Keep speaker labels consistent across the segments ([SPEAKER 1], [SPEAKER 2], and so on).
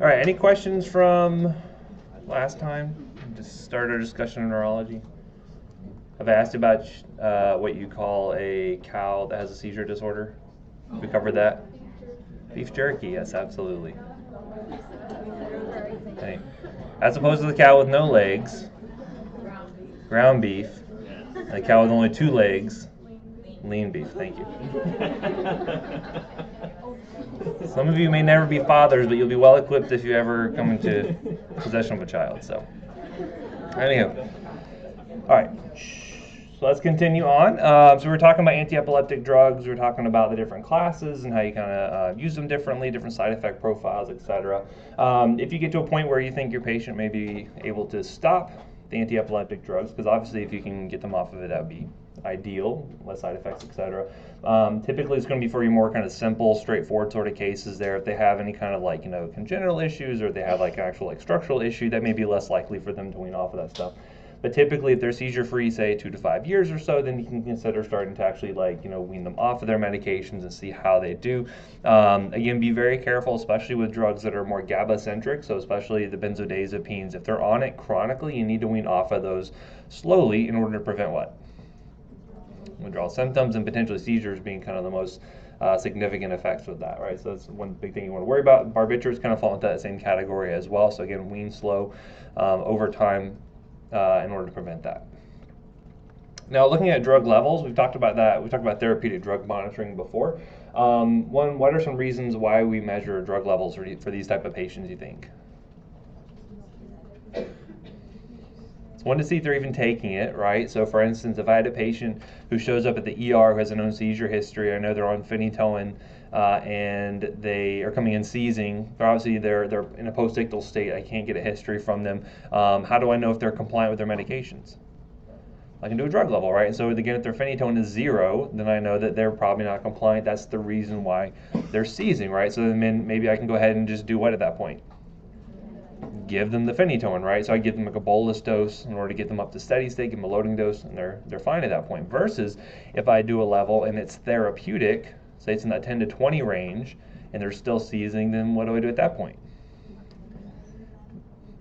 [SPEAKER 1] All right, any questions from last time? Just started our discussion on neurology. I've asked about what you call a cow that has a seizure disorder. We covered that. Beef jerky, yes, absolutely. Okay. As opposed to the cow with no legs, ground beef, and the cow with only 2 legs, lean beef. Thank you. Some of you may never be fathers, but you'll be well equipped if you ever come into possession of a child. So, anywho, all right. So let's continue on. So we're talking about anti-epileptic drugs. We're talking about the different classes and how you kind of use them differently, different side effect profiles, etc. If you get to a point where you think your patient may be able to stop the anti-epileptic drugs, because obviously if you can get them off of it, that would be ideal, less side effects, etc. Typically it's going to be for your more kind of simple, straightforward sort of cases there. If they have any kind of like, congenital issues, or if they have like an actual like structural issue, that may be less likely for them to wean off of that stuff. But typically, if they're seizure-free, say 2 to 5 years or so, then you can consider starting to actually wean them off of their medications and see how they do. Again, be very careful, especially with drugs that are more GABA-centric, so especially the benzodiazepines. If they're on it chronically, you need to wean off of those slowly in order to prevent what? Withdrawal symptoms and potentially seizures being kind of the most significant effects with that, right? So that's one big thing you want to worry about. Barbiturates kind of fall into that same category as well. So again, wean slow over time. In order to prevent that. Now, looking at drug levels, we've talked about that. We've talked about therapeutic drug monitoring before. What are some reasons why we measure drug levels for these type of patients, you think? It's one, to see if they're even taking it, right? So for instance, if I had a patient who shows up at the ER who has a known seizure history, I know they're on phenytoin, and they are coming in seizing. Obviously, they're in a postictal state. I can't get a history from them. How do I know if they're compliant with their medications? I can do a drug level, right? And so again, if their phenytoin is 0, then I know that they're probably not compliant. That's the reason why they're seizing, right? So then maybe I can go ahead and just do what at that point? Give them the phenytoin, right? So I give them like a bolus dose in order to get them up to steady state, give them a loading dose, and they're fine at that point. Versus if I do a level and it's therapeutic, say it's in that 10 to 20 range, and they're still seizing, then what do I do at that point?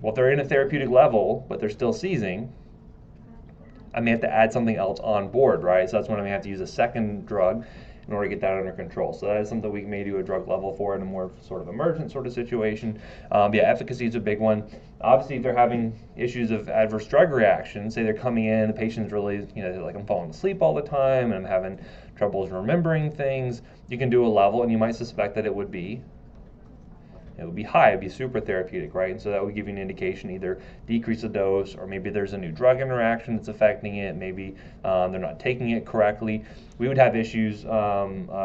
[SPEAKER 1] Well, if they're in a therapeutic level, but they're still seizing, I may have to add something else on board, right? So that's when I may have to use a second drug in order to get that under control. So that is something we may do a drug level for in a more sort of emergent sort of situation. Yeah, efficacy is a big one. Obviously, if they're having issues of adverse drug reactions, say they're coming in, the patient's really, like I'm falling asleep all the time and I'm having troubles remembering things, you can do a level and you might suspect that it would be high, it'd be super therapeutic, right? And so that would give you an indication, either decrease the dose, or maybe there's a new drug interaction that's affecting it, maybe they're not taking it correctly. We would have issues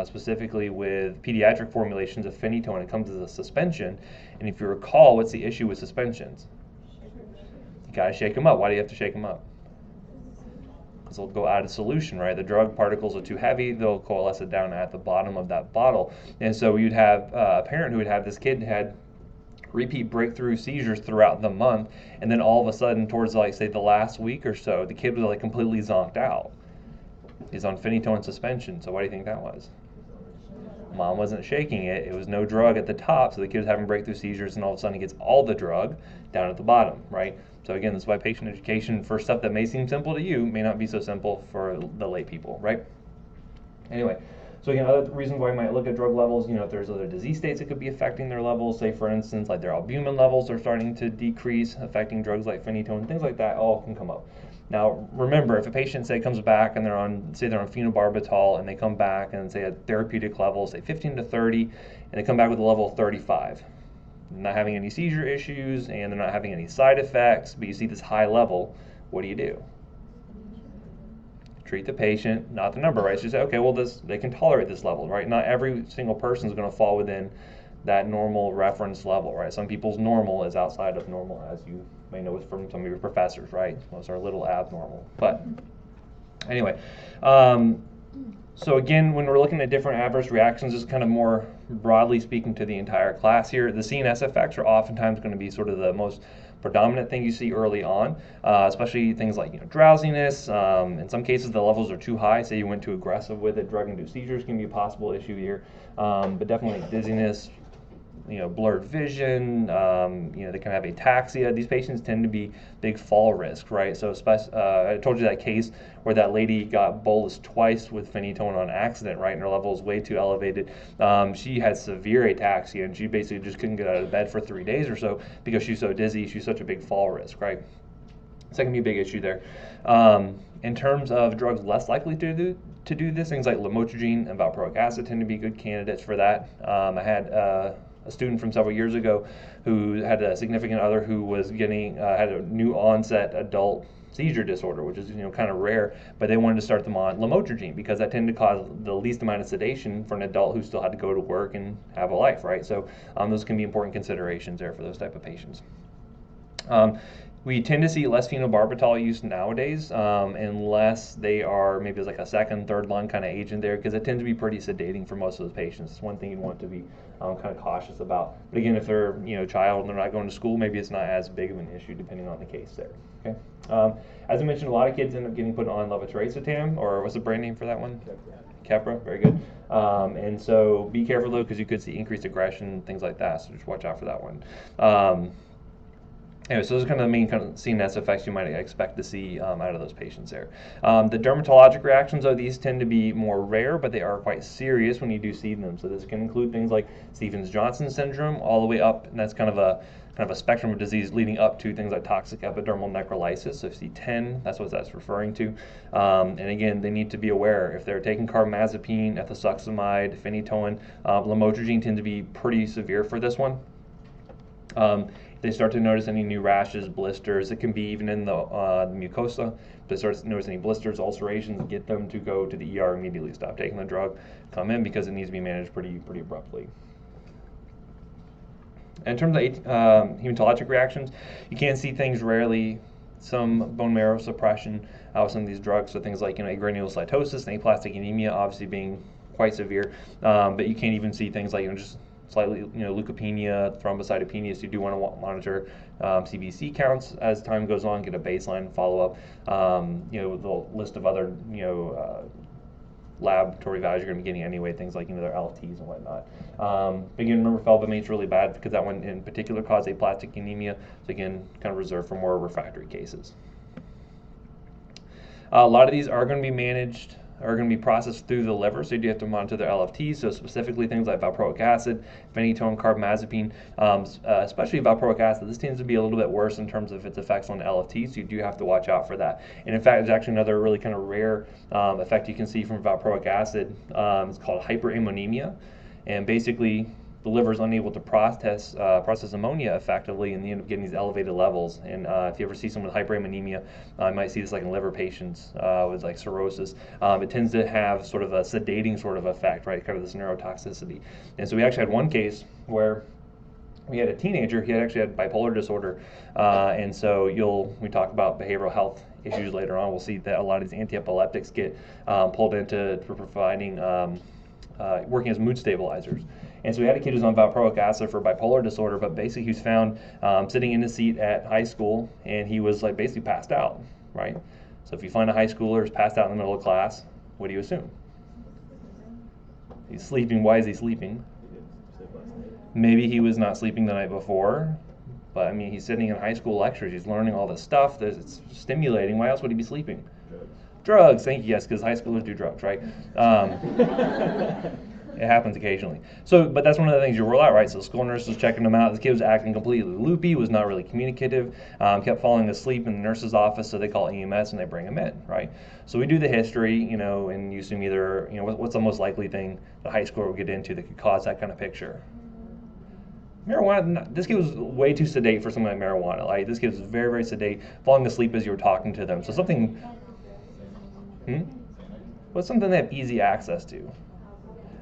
[SPEAKER 1] specifically with pediatric formulations of phenytoin. It comes as a suspension, and if you recall, what's the issue with suspensions? You gotta shake them up. Why do you have to shake them up? Because they'll go out of solution, right? The drug particles are too heavy, they'll coalesce it down at the bottom of that bottle. And so you'd have a parent who would have this kid had repeat breakthrough seizures throughout the month, and then all of a sudden towards like say the last week or so, the kid was like completely zonked out. He's on phenytoin suspension. So what do you think that was? Mom wasn't shaking it, it was no drug at the top, so the kid was having breakthrough seizures, and all of a sudden he gets all the drug down at the bottom, right? So again, that's why patient education for stuff that may seem simple to you may not be so simple for the lay people, right? Anyway, so again, other reasons why you might look at drug levels, if there's other disease states that could be affecting their levels, say for instance, like their albumin levels are starting to decrease, affecting drugs like phenytoin, things like that all can come up. Now, remember, if a patient, say, comes back and they're on phenobarbital, and they come back and say at therapeutic levels, say 15 to 30, and they come back with a level of 35, not having any seizure issues, and they're not having any side effects, but you see this high level, what do? Treat the patient, not the number, right? So you say, okay, well, they can tolerate this level, right? Not every single person is going to fall within that normal reference level, right? Some people's normal is outside of normal, as you may know from some of your professors, right? Those are a little abnormal. But anyway, so again, when we're looking at different adverse reactions, this is kind of more broadly speaking to the entire class here. The CNS effects are oftentimes going to be sort of the most predominant thing you see early on, especially things like drowsiness. In some cases, the levels are too high. Say you went too aggressive with it. Drug-induced seizures can be a possible issue here, but definitely dizziness, blurred vision. They can have ataxia. These patients tend to be big fall risk, right? So I told you that case where that lady got bolused twice with phenytoin on accident, right? And her level was way too elevated. She had severe ataxia, and she basically just couldn't get out of bed for 3 days or so because she's so dizzy. She's such a big fall risk, right? So that can be a big issue there. In terms of drugs less likely to do this, things like lamotrigine and valproic acid tend to be good candidates for that. I had a student from several years ago who had a significant other who was getting had a new onset adult seizure disorder, which is kind of rare, but they wanted to start them on lamotrigine because that tended to cause the least amount of sedation for an adult who still had to go to work and have a life, right? So those can be important considerations there for those type of patients. We tend to see less phenobarbital use nowadays, unless they are maybe as like a second, third line kind of agent there, because it tends to be pretty sedating for most of those patients. It's one thing you want to be kind of cautious about. But again, if they're a child and they're not going to school, maybe it's not as big of an issue depending on the case there. Okay. As I mentioned, a lot of kids end up getting put on levetiracetam, or what's the brand name for that one? Keppra, very good. And so be careful though, because you could see increased aggression, things like that. So just watch out for that one. Anyway, so those are kind of the main kind of CNS effects you might expect to see out of those patients there. The dermatologic reactions, though, these tend to be more rare, but they are quite serious when you do see them. So this can include things like Stevens-Johnson syndrome, all the way up, and that's kind of a spectrum of disease leading up to things like toxic epidermal necrolysis. So C10, that's what that's referring to. And again, they need to be aware if they're taking carbamazepine, ethosuximide, phenytoin, lamotrigine tend to be pretty severe for this one. They start to notice any new rashes, blisters. It can be even in the mucosa. If they start to notice any blisters, ulcerations, get them to go to the ER immediately. Stop taking the drug, come in, because it needs to be managed pretty abruptly. In terms of hematologic reactions, you can see things rarely. Some bone marrow suppression with some of these drugs, so things like agranulocytosis and aplastic anemia, obviously being quite severe. But you can't even see things like just slightly, leukopenia, thrombocytopenia. So you do want to monitor CBC counts as time goes on, get a baseline follow-up. The list of other, laboratory values you're going to be getting anyway, things like their LFTs and whatnot. Again, remember felbamate's really bad because that one in particular caused aplastic anemia. So again, kind of reserved for more refractory cases. A lot of these are going to be managed, are going to be processed through the liver, so you do have to monitor their LFTs, so specifically things like valproic acid, phenytoin, carbamazepine, especially valproic acid. This tends to be a little bit worse in terms of its effects on the LFTs, so you do have to watch out for that. And in fact, there's actually another really kind of rare effect you can see from valproic acid. It's called hyperammonemia, and basically the liver is unable to process ammonia effectively, and you end up getting these elevated levels. And if you ever see someone with hyperammonemia, you might see this like in liver patients with like cirrhosis. It tends to have sort of a sedating sort of effect, right? Kind of this neurotoxicity. And so we actually had one case where we had a teenager. He actually had bipolar disorder, and so we talk about behavioral health issues later on. We'll see that a lot of these antiepileptics get pulled into for providing working as mood stabilizers. And so we had a kid who's on valproic acid for bipolar disorder, but basically he was found sitting in his seat at high school, and he was like basically passed out, right? So if you find a high schooler who's passed out in the middle of class, what do you assume? He's sleeping. Why is he sleeping? Maybe he was not sleeping the night before, but I mean, he's sitting in high school lectures. He's learning all this stuff. It's stimulating. Why else would he be sleeping? Drugs. Thank you. Yes, because high schoolers do drugs, right? It happens occasionally. So, but that's one of the things you rule out, right? So the school nurse was checking him out. This kid was acting completely loopy, was not really communicative, kept falling asleep in the nurse's office, so they call EMS and they bring him in, right? So we do the history, and you assume either, what's the most likely thing the high schooler would get into that could cause that kind of picture? Marijuana. This kid was way too sedate for something like marijuana. Like, this kid was very, very sedate, falling asleep as you were talking to them. So something, what's something they have easy access to?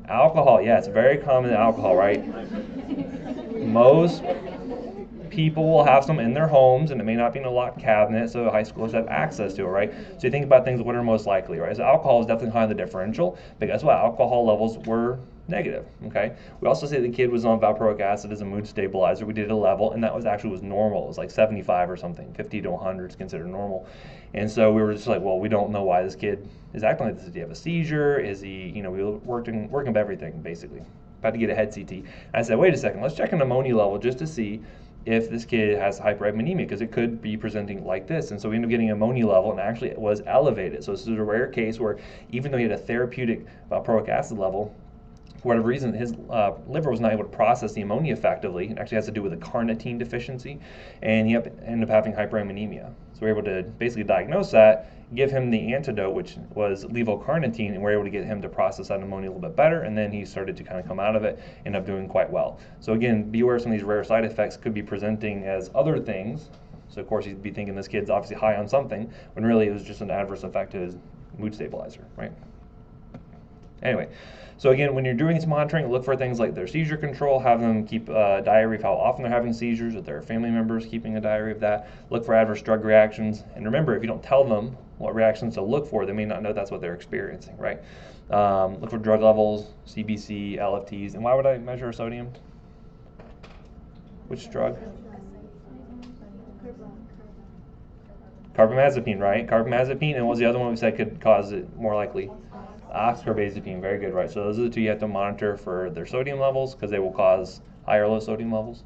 [SPEAKER 1] Alcohol, yeah, it's very common in alcohol, right? Most people will have some in their homes, and it may not be in a locked cabinet, so high schoolers have access to it, right? So you think about things, what are most likely, right? So alcohol is definitely high on the differential, but guess what? Alcohol levels were negative, okay? We also say the kid was on valproic acid as a mood stabilizer. We did a level, and that was normal. It was like 75 or something. 50 to 100 is considered normal. And so we were just like, well, we don't know why this kid is acting like this. Does he have a seizure? Is he, we were working up everything, basically. about to get a head CT. I said, wait a second, let's check an ammonia level just to see if this kid has hyperammonemia, because it could be presenting like this. And so we ended up getting an ammonia level, and actually it was elevated. So this is a rare case where even though he had a therapeutic valproic acid level, for whatever reason, his liver was not able to process the ammonia effectively. It actually has to do with a carnitine deficiency, and he ended up having hyperammonemia. So we were able to basically diagnose that, give him the antidote, which was levocarnitine, and we were able to get him to process that ammonia a little bit better, and then he started to kind of come out of it, end up doing quite well. So again, be aware some of these rare side effects could be presenting as other things. So of course you'd be thinking this kid's obviously high on something, when really it was just an adverse effect to his mood stabilizer, right? Anyway, so again, when you're doing this monitoring, look for things like their seizure control, have them keep a diary of how often they're having seizures, if their family members keeping a diary of that. Look for adverse drug reactions, and remember, if you don't tell them what reactions to look for, they may not know that's what they're experiencing, right? Look for drug levels, CBC, LFTs, and why would I measure sodium? Which drug? Carbamazepine, right? Carbamazepine, and what was the other one we said could cause it more likely? Oxcarbazepine, very good, right? So those are the two you have to monitor for their sodium levels, because they will cause high or low sodium levels.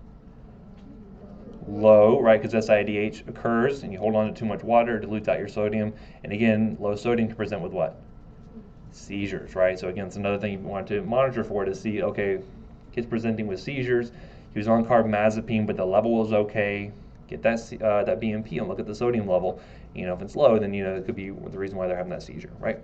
[SPEAKER 1] Low, right, because SIADH occurs and you hold on to too much water, dilutes out your sodium, and again, low sodium can present with what? Seizures, right? So again, it's another thing you want to monitor for, to see, okay, kid's presenting with seizures, he was on carbamazepine, but the level was okay. Get that that BMP and look at the sodium level. You know, if it's low, then you know it could be the reason why they're having that seizure, right?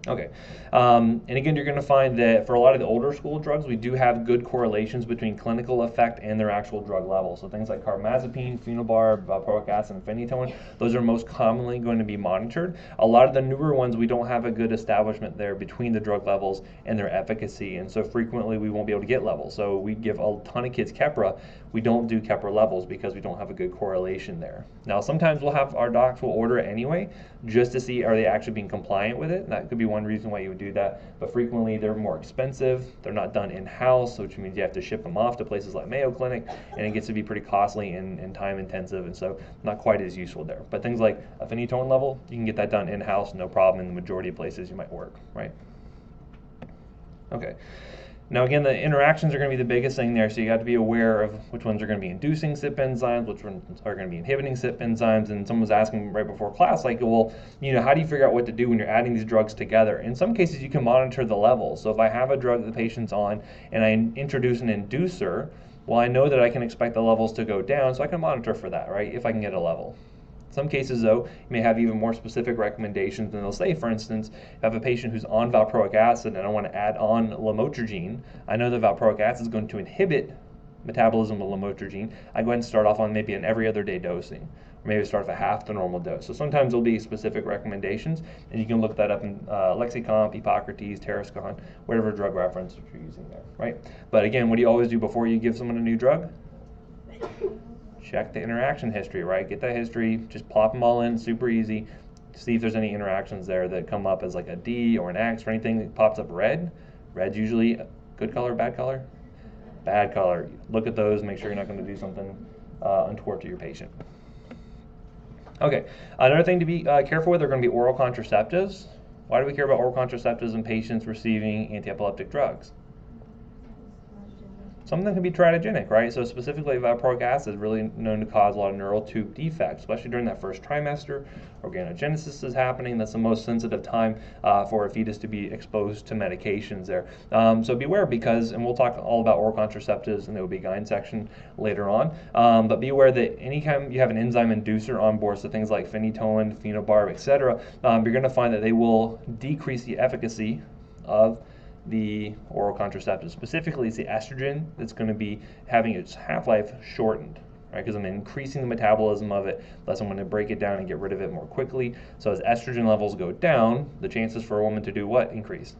[SPEAKER 1] Okay, and again, you're going to find that for a lot of the older school drugs, we do have good correlations between clinical effect and their actual drug level. So things like carbamazepine, phenobarb, valproic acid, and phenytoin, those are most commonly going to be monitored. A lot of the newer ones, we don't have a good establishment there between the drug levels and their efficacy, and so frequently we won't be able to get levels. So we give a ton of kids Keppra. We don't do Keppra levels because we don't have a good correlation there. Now, sometimes we'll have our docs will order it anyway, just to see are they actually being compliant with it. And that could be one reason why you would do that. But frequently they're more expensive. They're not done in-house, which means you have to ship them off to places like Mayo Clinic, and it gets to be pretty costly and time intensive, and so not quite as useful there. But things like a phenytoin level, you can get that done in-house, no problem, in the majority of places you might work, right? Okay. Now again, the interactions are going to be the biggest thing there, so you got to be aware of which ones are going to be inducing CYP enzymes, which ones are going to be inhibiting CYP enzymes. And someone was asking right before class, like, well, you know, how do you figure out what to do when you're adding these drugs together? In some cases, you can monitor the levels. So if I have a drug that the patient's on and I introduce an inducer, well, I know that I can expect the levels to go down, so I can monitor for that, right, if I can get a level. Some cases, though, you may have even more specific recommendations, and they'll say, for instance, if I have a patient who's on valproic acid and I want to add on lamotrigine, I know that valproic acid is going to inhibit metabolism of lamotrigine. I go ahead and start off on maybe an every other day dosing, or maybe start off at half the normal dose. So sometimes there'll be specific recommendations, and you can look that up in Lexicomp, Hippocrates, Tarascon, whatever drug reference you're using there, right? But again, what do you always do before you give someone a new drug? Check the interaction history, right? Get that history, just plop them all in, super easy. See if there's any interactions there that come up as like a D or an X or anything that pops up red. Red's usually a good color, bad color? Bad color. Look at those, make sure you're not going to do something untoward to your patient. Okay, another thing to be careful with are going to be oral contraceptives. Why do we care about oral contraceptives in patients receiving antiepileptic drugs? Some of them can be teratogenic, right? So specifically valproic acid is really known to cause a lot of neural tube defects, especially during that first trimester. Organogenesis is happening. That's the most sensitive time for a fetus to be exposed to medications there. So beware, because, and we'll talk all about oral contraceptives in the OB-GYN section later on, but be aware that anytime you have an enzyme inducer on board, so things like phenytoin, phenobarb, etc., you're going to find that they will decrease the efficacy of the oral contraceptive. Specifically, it's the estrogen that's going to be having its half-life shortened, right? Because I'm increasing the metabolism of it, thus I'm going to break it down and get rid of it more quickly. So as estrogen levels go down, the chances for a woman to do what increase?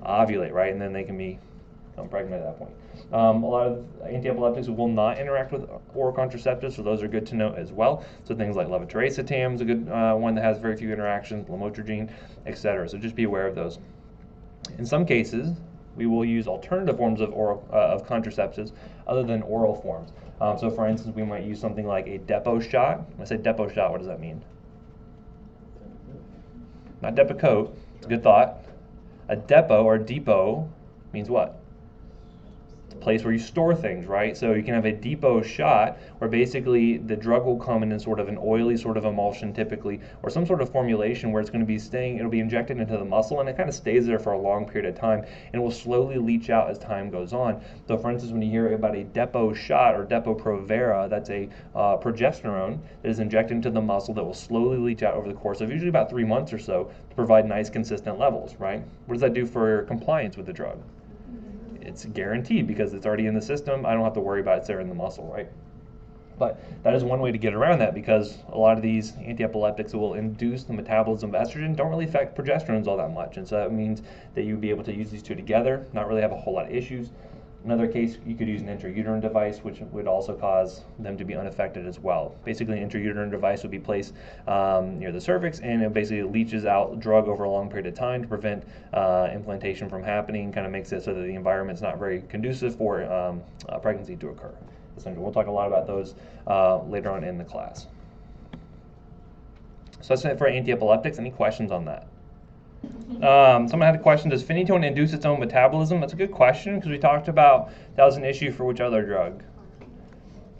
[SPEAKER 1] Ovulate, right? And then they can become pregnant at that point. A lot of antiepileptics will not interact with oral contraceptives, so those are good to know as well. So things like levetiracetam is a good one that has very few interactions, lamotrigine, etc. So just be aware of those. In some cases, we will use alternative forms of of contraceptives other than oral forms. So for instance, we might use something like a depot shot. When I say depot shot, what does that mean? Not Depakote, it's a good thought. A depot or depot means what? Place where you store things, right? So you can have a depot shot where basically the drug will come in sort of an oily sort of emulsion typically, or some sort of formulation where it's going to be staying, it'll be injected into the muscle and it kind of stays there for a long period of time and will slowly leach out as time goes on. So for instance, when you hear about a depot shot or Depo-Provera, that's a progesterone that is injected into the muscle that will slowly leach out over the course of usually about 3 months or so to provide nice consistent levels, right? What does that do for compliance with the drug? It's guaranteed because it's already in the system. I don't have to worry about it there in the muscle, right? But that is one way to get around that, because a lot of these antiepileptics that will induce the metabolism of estrogen don't really affect progesterones all that much. And so that means that you'd be able to use these two together, not really have a whole lot of issues. Another case, you could use an intrauterine device, which would also cause them to be unaffected as well. Basically, an intrauterine device would be placed near the cervix, and it basically leaches out drug over a long period of time to prevent implantation from happening, kind of makes it so that the environment's not very conducive for pregnancy to occur. Essentially, we'll talk a lot about those later on in the class. So that's it for antiepileptics. Any questions on that? Someone had a question, does phenytoin induce its own metabolism? That's a good question, because we talked about that was an issue for which other drug?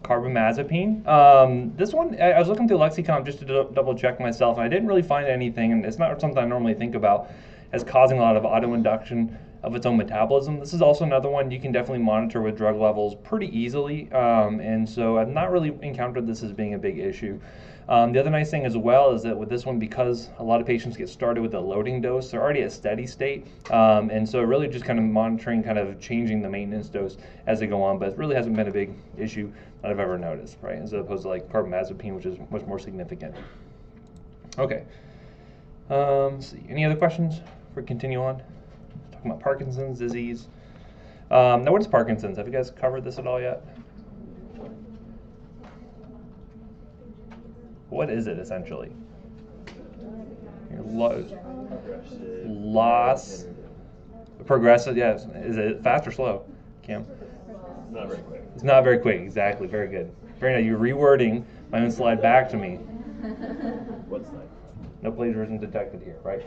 [SPEAKER 1] Carbamazepine. This one, I was looking through Lexicomp just to double check myself, and I didn't really find anything, and it's not something I normally think about as causing a lot of autoinduction of its own metabolism. This is also another one you can definitely monitor with drug levels pretty easily, and so I've not really encountered this as being a big issue. The other nice thing as well is that with this one, because a lot of patients get started with a loading dose, they're already at steady state, and so really just kind of monitoring, kind of changing the maintenance dose as they go on, but it really hasn't been a big issue that I've ever noticed, right, as opposed to like carbamazepine, which is much more significant. Okay, let's see, any other questions before we continue on? Talking about Parkinson's disease. Now what is Parkinson's? Have you guys covered this at all yet? What is it essentially? Loss, progressive, yes. Is it fast or slow, Cam?
[SPEAKER 2] Not very quick.
[SPEAKER 1] It's not very quick, exactly, very good. Very nice, you're rewording my own slide back to me.
[SPEAKER 2] What's that?
[SPEAKER 1] No plagiarism detected here, right?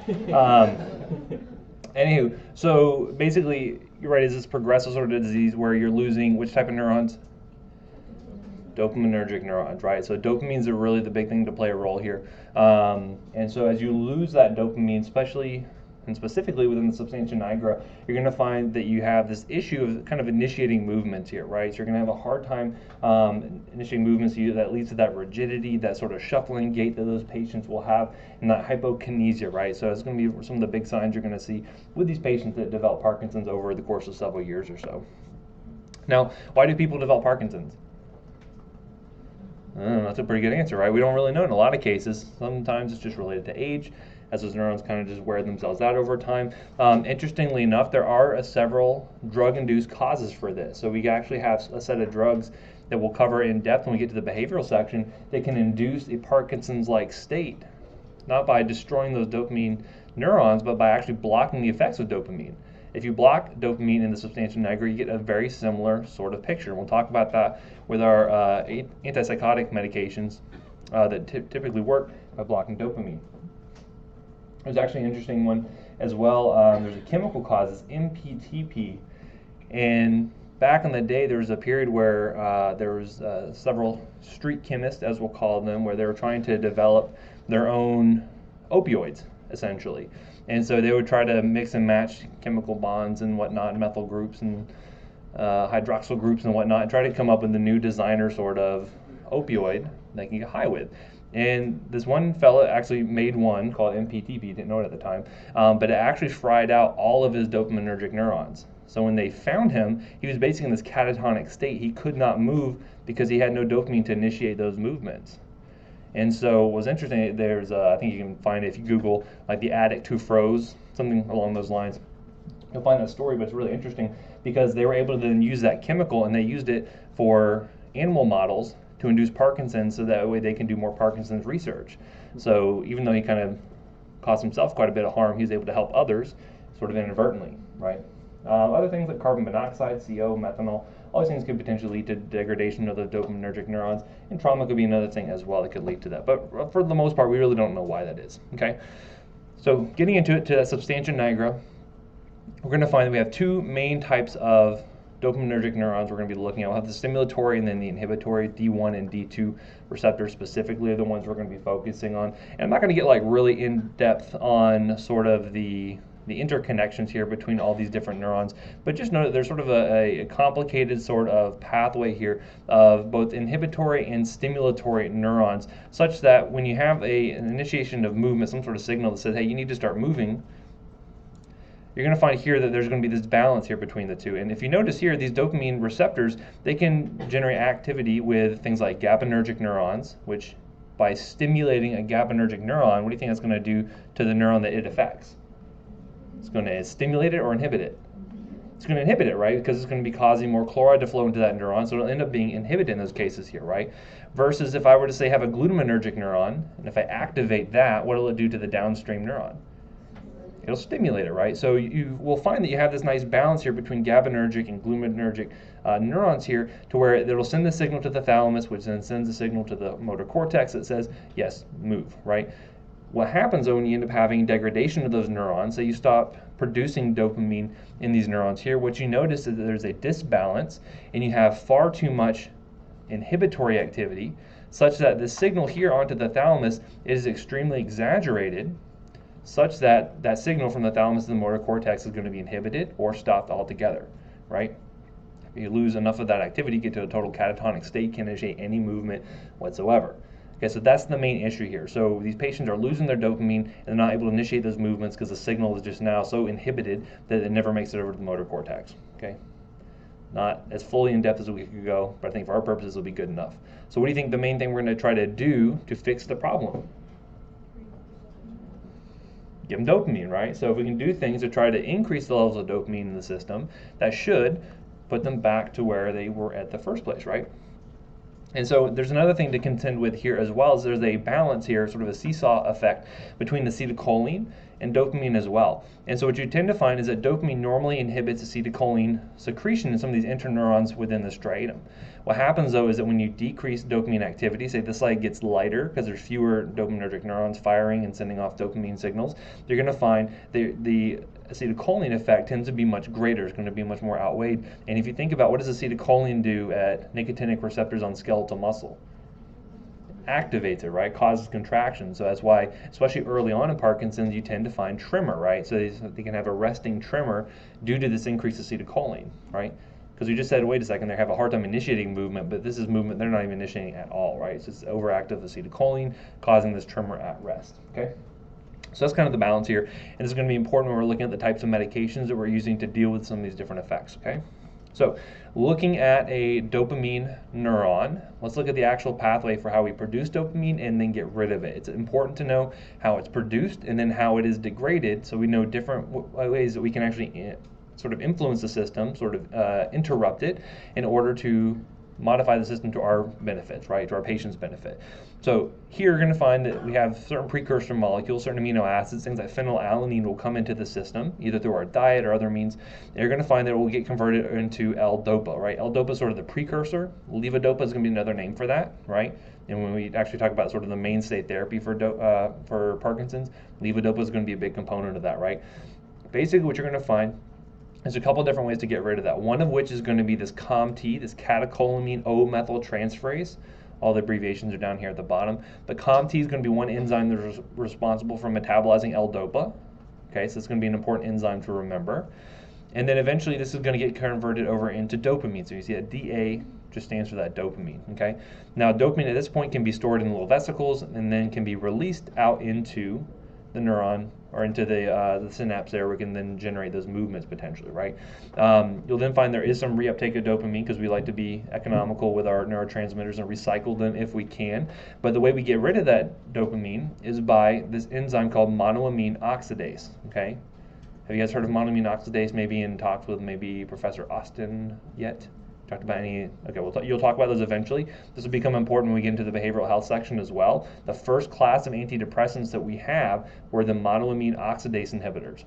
[SPEAKER 1] Anywho, so basically, you're right, is this progressive sort of disease where you're losing which type of neurons? Dopaminergic neurons, right? So dopamines are really the big thing to play a role here. And so as you lose that dopamine, especially and specifically within the substantia nigra, you're going to find that you have this issue of kind of initiating movements here, right? So you're going to have a hard time initiating movements that leads to that rigidity, that sort of shuffling gait that those patients will have, and that hypokinesia, right? So it's going to be some of the big signs you're going to see with these patients that develop Parkinson's over the course of several years or so. Now, why do people develop Parkinson's? That's a pretty good answer, right? We don't really know in a lot of cases. Sometimes it's just related to age, as those neurons kind of just wear themselves out over time. Interestingly enough, there are several drug-induced causes for this. So we actually have a set of drugs that we'll cover in depth when we get to the behavioral section that can induce a Parkinson's-like state, not by destroying those dopamine neurons, but by actually blocking the effects of dopamine. If you block dopamine in the substantia nigra, you get a very similar sort of picture. We'll talk about that with our antipsychotic medications that typically work by blocking dopamine. There's actually an interesting one as well. There's a chemical cause, it's MPTP, and back in the day there was a period where there was several street chemists, as we'll call them, where they were trying to develop their own opioids, essentially. And so they would try to mix and match chemical bonds and whatnot, methyl groups and hydroxyl groups and whatnot, and try to come up with a new designer sort of opioid they can get high with. And this one fella actually made one called MPTP, didn't know it at the time, but it actually fried out all of his dopaminergic neurons. So when they found him, he was basically in this catatonic state. He could not move because he had no dopamine to initiate those movements. And so what was interesting, there's, I think you can find it if you Google, like the addict who froze, something along those lines. You'll find that story, but it's really interesting because they were able to then use that chemical and they used it for animal models to induce Parkinson's so that way they can do more Parkinson's research. So even though he kind of caused himself quite a bit of harm, he was able to help others sort of inadvertently, right? Other things like carbon monoxide, CO, methanol, all these things could potentially lead to degradation of the dopaminergic neurons, and trauma could be another thing as well that could lead to that. But for the most part, we really don't know why that is, okay? So getting into it, to that substantia nigra, we're going to find that we have two main types of dopaminergic neurons we're going to be looking at. We'll have the stimulatory and then the inhibitory, D1 and D2 receptors specifically are the ones we're going to be focusing on. And I'm not going to get like really in depth on sort of the interconnections here between all these different neurons, but just know that there's sort of a complicated sort of pathway here of both inhibitory and stimulatory neurons, such that when you have an initiation of movement, some sort of signal that says, hey, you need to start moving, you're going to find here that there's going to be this balance here between the two. And if you notice here, these dopamine receptors, they can generate activity with things like GABAergic neurons, which by stimulating a GABAergic neuron, what do you think that's going to do to the neuron that it affects? It's going to stimulate it or inhibit it? It's going to inhibit it, right? Because it's going to be causing more chloride to flow into that neuron, so it'll end up being inhibited in those cases here, right? Versus if I were to say have a glutaminergic neuron, and if I activate that, what will it do to the downstream neuron? It'll stimulate it, right? So you will find that you have this nice balance here between GABAergic and glutaminergic neurons here, to where it'll send the signal to the thalamus, which then sends the signal to the motor cortex that says, yes, move, right? What happens though when you end up having degradation of those neurons, so you stop producing dopamine in these neurons here, what you notice is that there's a disbalance and you have far too much inhibitory activity, such that the signal here onto the thalamus is extremely exaggerated, such that that signal from the thalamus to the motor cortex is going to be inhibited or stopped altogether, right? If you lose enough of that activity, you get to a total catatonic state, can't initiate any movement whatsoever. Okay, so that's the main issue here. So these patients are losing their dopamine and they're not able to initiate those movements because the signal is just now so inhibited that it never makes it over to the motor cortex. Okay, not as fully in depth as we could go, but I think for our purposes it'll be good enough. So what do you think the main thing we're going to try to do to fix the problem? Give them dopamine, right? So if we can do things to try to increase the levels of dopamine in the system, that should put them back to where they were at the first place, right? And so there's another thing to contend with here as well, is there's a balance here, sort of a seesaw effect between acetylcholine and dopamine as well. And so what you tend to find is that dopamine normally inhibits acetylcholine secretion in some of these interneurons within the striatum. What happens though is that when you decrease dopamine activity, say this slide gets lighter because there's fewer dopaminergic neurons firing and sending off dopamine signals, you're going to find the acetylcholine effect tends to be much greater. It's going to be much more outweighed. And if you think about what does acetylcholine do at nicotinic receptors on skeletal muscle? Activates it, right? Causes contraction. So that's why, especially early on in Parkinson's, you tend to find tremor, right? So they can have a resting tremor due to this increased acetylcholine, right? Because we just said, wait a second, they have a hard time initiating movement, but this is movement they're not even initiating at all, right? So it's overactive acetylcholine causing this tremor at rest, okay? So that's kind of the balance here, and this is going to be important when we're looking at the types of medications that we're using to deal with some of these different effects, okay? So looking at a dopamine neuron, let's look at the actual pathway for how we produce dopamine and then get rid of it. It's important to know how it's produced and then how it is degraded, so we know different ways that we can actually sort of influence the system, sort of interrupt it in order to modify the system to our benefits, right, to our patient's benefit. So here you're going to find that we have certain precursor molecules, certain amino acids, things like phenylalanine will come into the system, either through our diet or other means. And you're going to find that it will get converted into Ldopa, right? Ldopa is sort of the precursor. Levodopa is going to be another name for that, right? And when we actually talk about sort of the mainstay therapy for Parkinson's, levodopa is going to be a big component of that, right? Basically what you're going to find, there's a couple different ways to get rid of that. One of which is going to be this COMT, this catecholamine O-methyltransferase. All the abbreviations are down here at the bottom. But COMT is going to be one enzyme that's responsible for metabolizing Ldopa. Okay, so it's going to be an important enzyme to remember. And then eventually this is going to get converted over into dopamine. So you see that DA just stands for that dopamine. Okay. Now dopamine at this point can be stored in little vesicles and then can be released out into the neuron or into the synapse there, we can then generate those movements potentially, right? You'll then find there is some reuptake of dopamine because we like to be economical with our neurotransmitters and recycle them if we can. But the way we get rid of that dopamine is by this enzyme called monoamine oxidase, okay? Have you guys heard of monoamine oxidase, maybe in talks with maybe Professor Austin yet? Talked about any, okay, you'll talk about those eventually. This will become important when we get into the behavioral health section as well. The first class of antidepressants that we have were the monoamine oxidase inhibitors.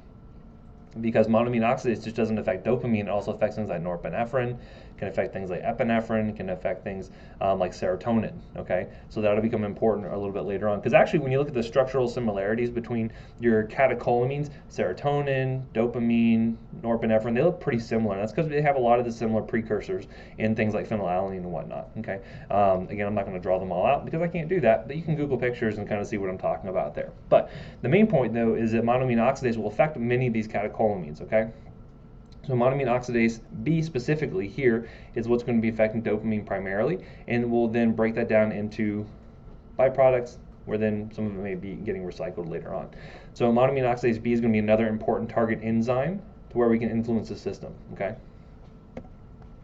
[SPEAKER 1] Because monoamine oxidase just doesn't affect dopamine, it also affects things like norepinephrine, can affect things like epinephrine, can affect things like serotonin, okay? So that'll become important a little bit later on. Because actually, when you look at the structural similarities between your catecholamines, serotonin, dopamine, norepinephrine, they look pretty similar. And that's because they have a lot of the similar precursors in things like phenylalanine and whatnot, okay? Again, I'm not going to draw them all out because I can't do that, but you can Google pictures and kind of see what I'm talking about there. But the main point, though, is that monoamine oxidase will affect many of these catecholamines, okay? So monoamine oxidase B specifically here is what's going to be affecting dopamine primarily, and we'll then break that down into byproducts where then some of it may be getting recycled later on. So monoamine oxidase B is going to be another important target enzyme to where we can influence the system, okay?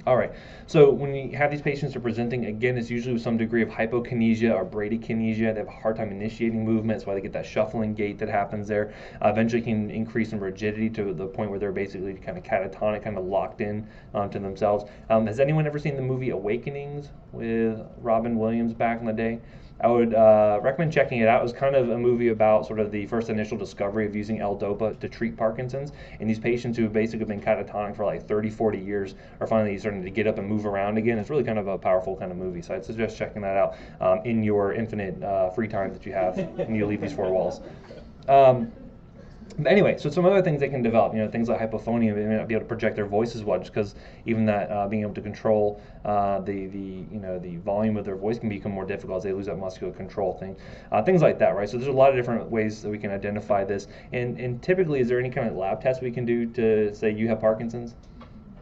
[SPEAKER 1] All right, so when we have these patients who are presenting, again, it's usually with some degree of hypokinesia or bradykinesia. They have a hard time initiating movement. That's why they get that shuffling gait that happens there. Eventually can increase in rigidity to the point where they're basically kind of catatonic, kind of locked in to themselves. Has anyone ever seen the movie Awakenings with Robin Williams back in the day? I would recommend checking it out. It was kind of a movie about sort of the first initial discovery of using Ldopa to treat Parkinson's. And these patients who have basically been catatonic for like 30, 40 years are finally starting to get up and move around again. It's really kind of a powerful kind of movie. So I'd suggest checking that out in your infinite free time that you have when you leave these four walls. But anyway, so some other things they can develop, things like hypophonia, they may not be able to project their voice as well, just because even that being able to control the volume of their voice can become more difficult as they lose that muscular control thing, things like that, right? So there's a lot of different ways that we can identify this, and typically, is there any kind of lab test we can do to say you have Parkinson's?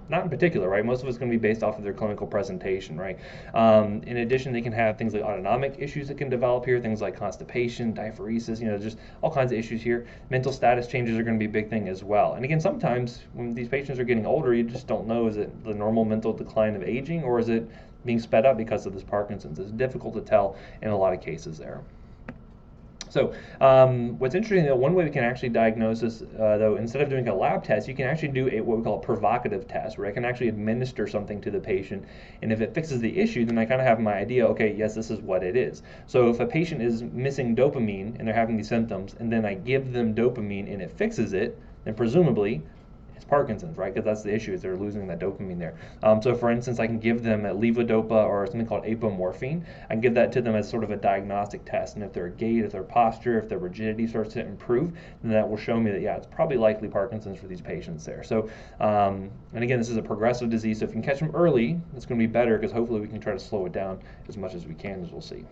[SPEAKER 1] Not in particular, right? Most of it's going to be based off of their clinical presentation, right? In addition, they can have things like autonomic issues that can develop here, things like constipation, diaphoresis, just all kinds of issues here. Mental status changes are going to be a big thing as well. And again, sometimes when these patients are getting older, you just don't know, is it the normal mental decline of aging, or is it being sped up because of this Parkinson's? It's difficult to tell in a lot of cases there. So what's interesting, though, one way we can actually diagnose this, though, instead of doing a lab test, you can actually do what we call a provocative test, where I can actually administer something to the patient, and if it fixes the issue, then I kind of have my idea, okay, yes, this is what it is. So if a patient is missing dopamine and they're having these symptoms, and then I give them dopamine and it fixes it, then presumably it's Parkinson's, right? Because that's the issue, is they're losing that dopamine there. So for instance, I can give them a levodopa or something called apomorphine. I can give that to them as sort of a diagnostic test, and if their gait, if their posture, if their rigidity starts to improve, then that will show me that, yeah, it's probably likely Parkinson's for these patients there. So, and again, this is a progressive disease, so if you can catch them early, it's going to be better, because hopefully we can try to slow it down as much as we can, as we'll see.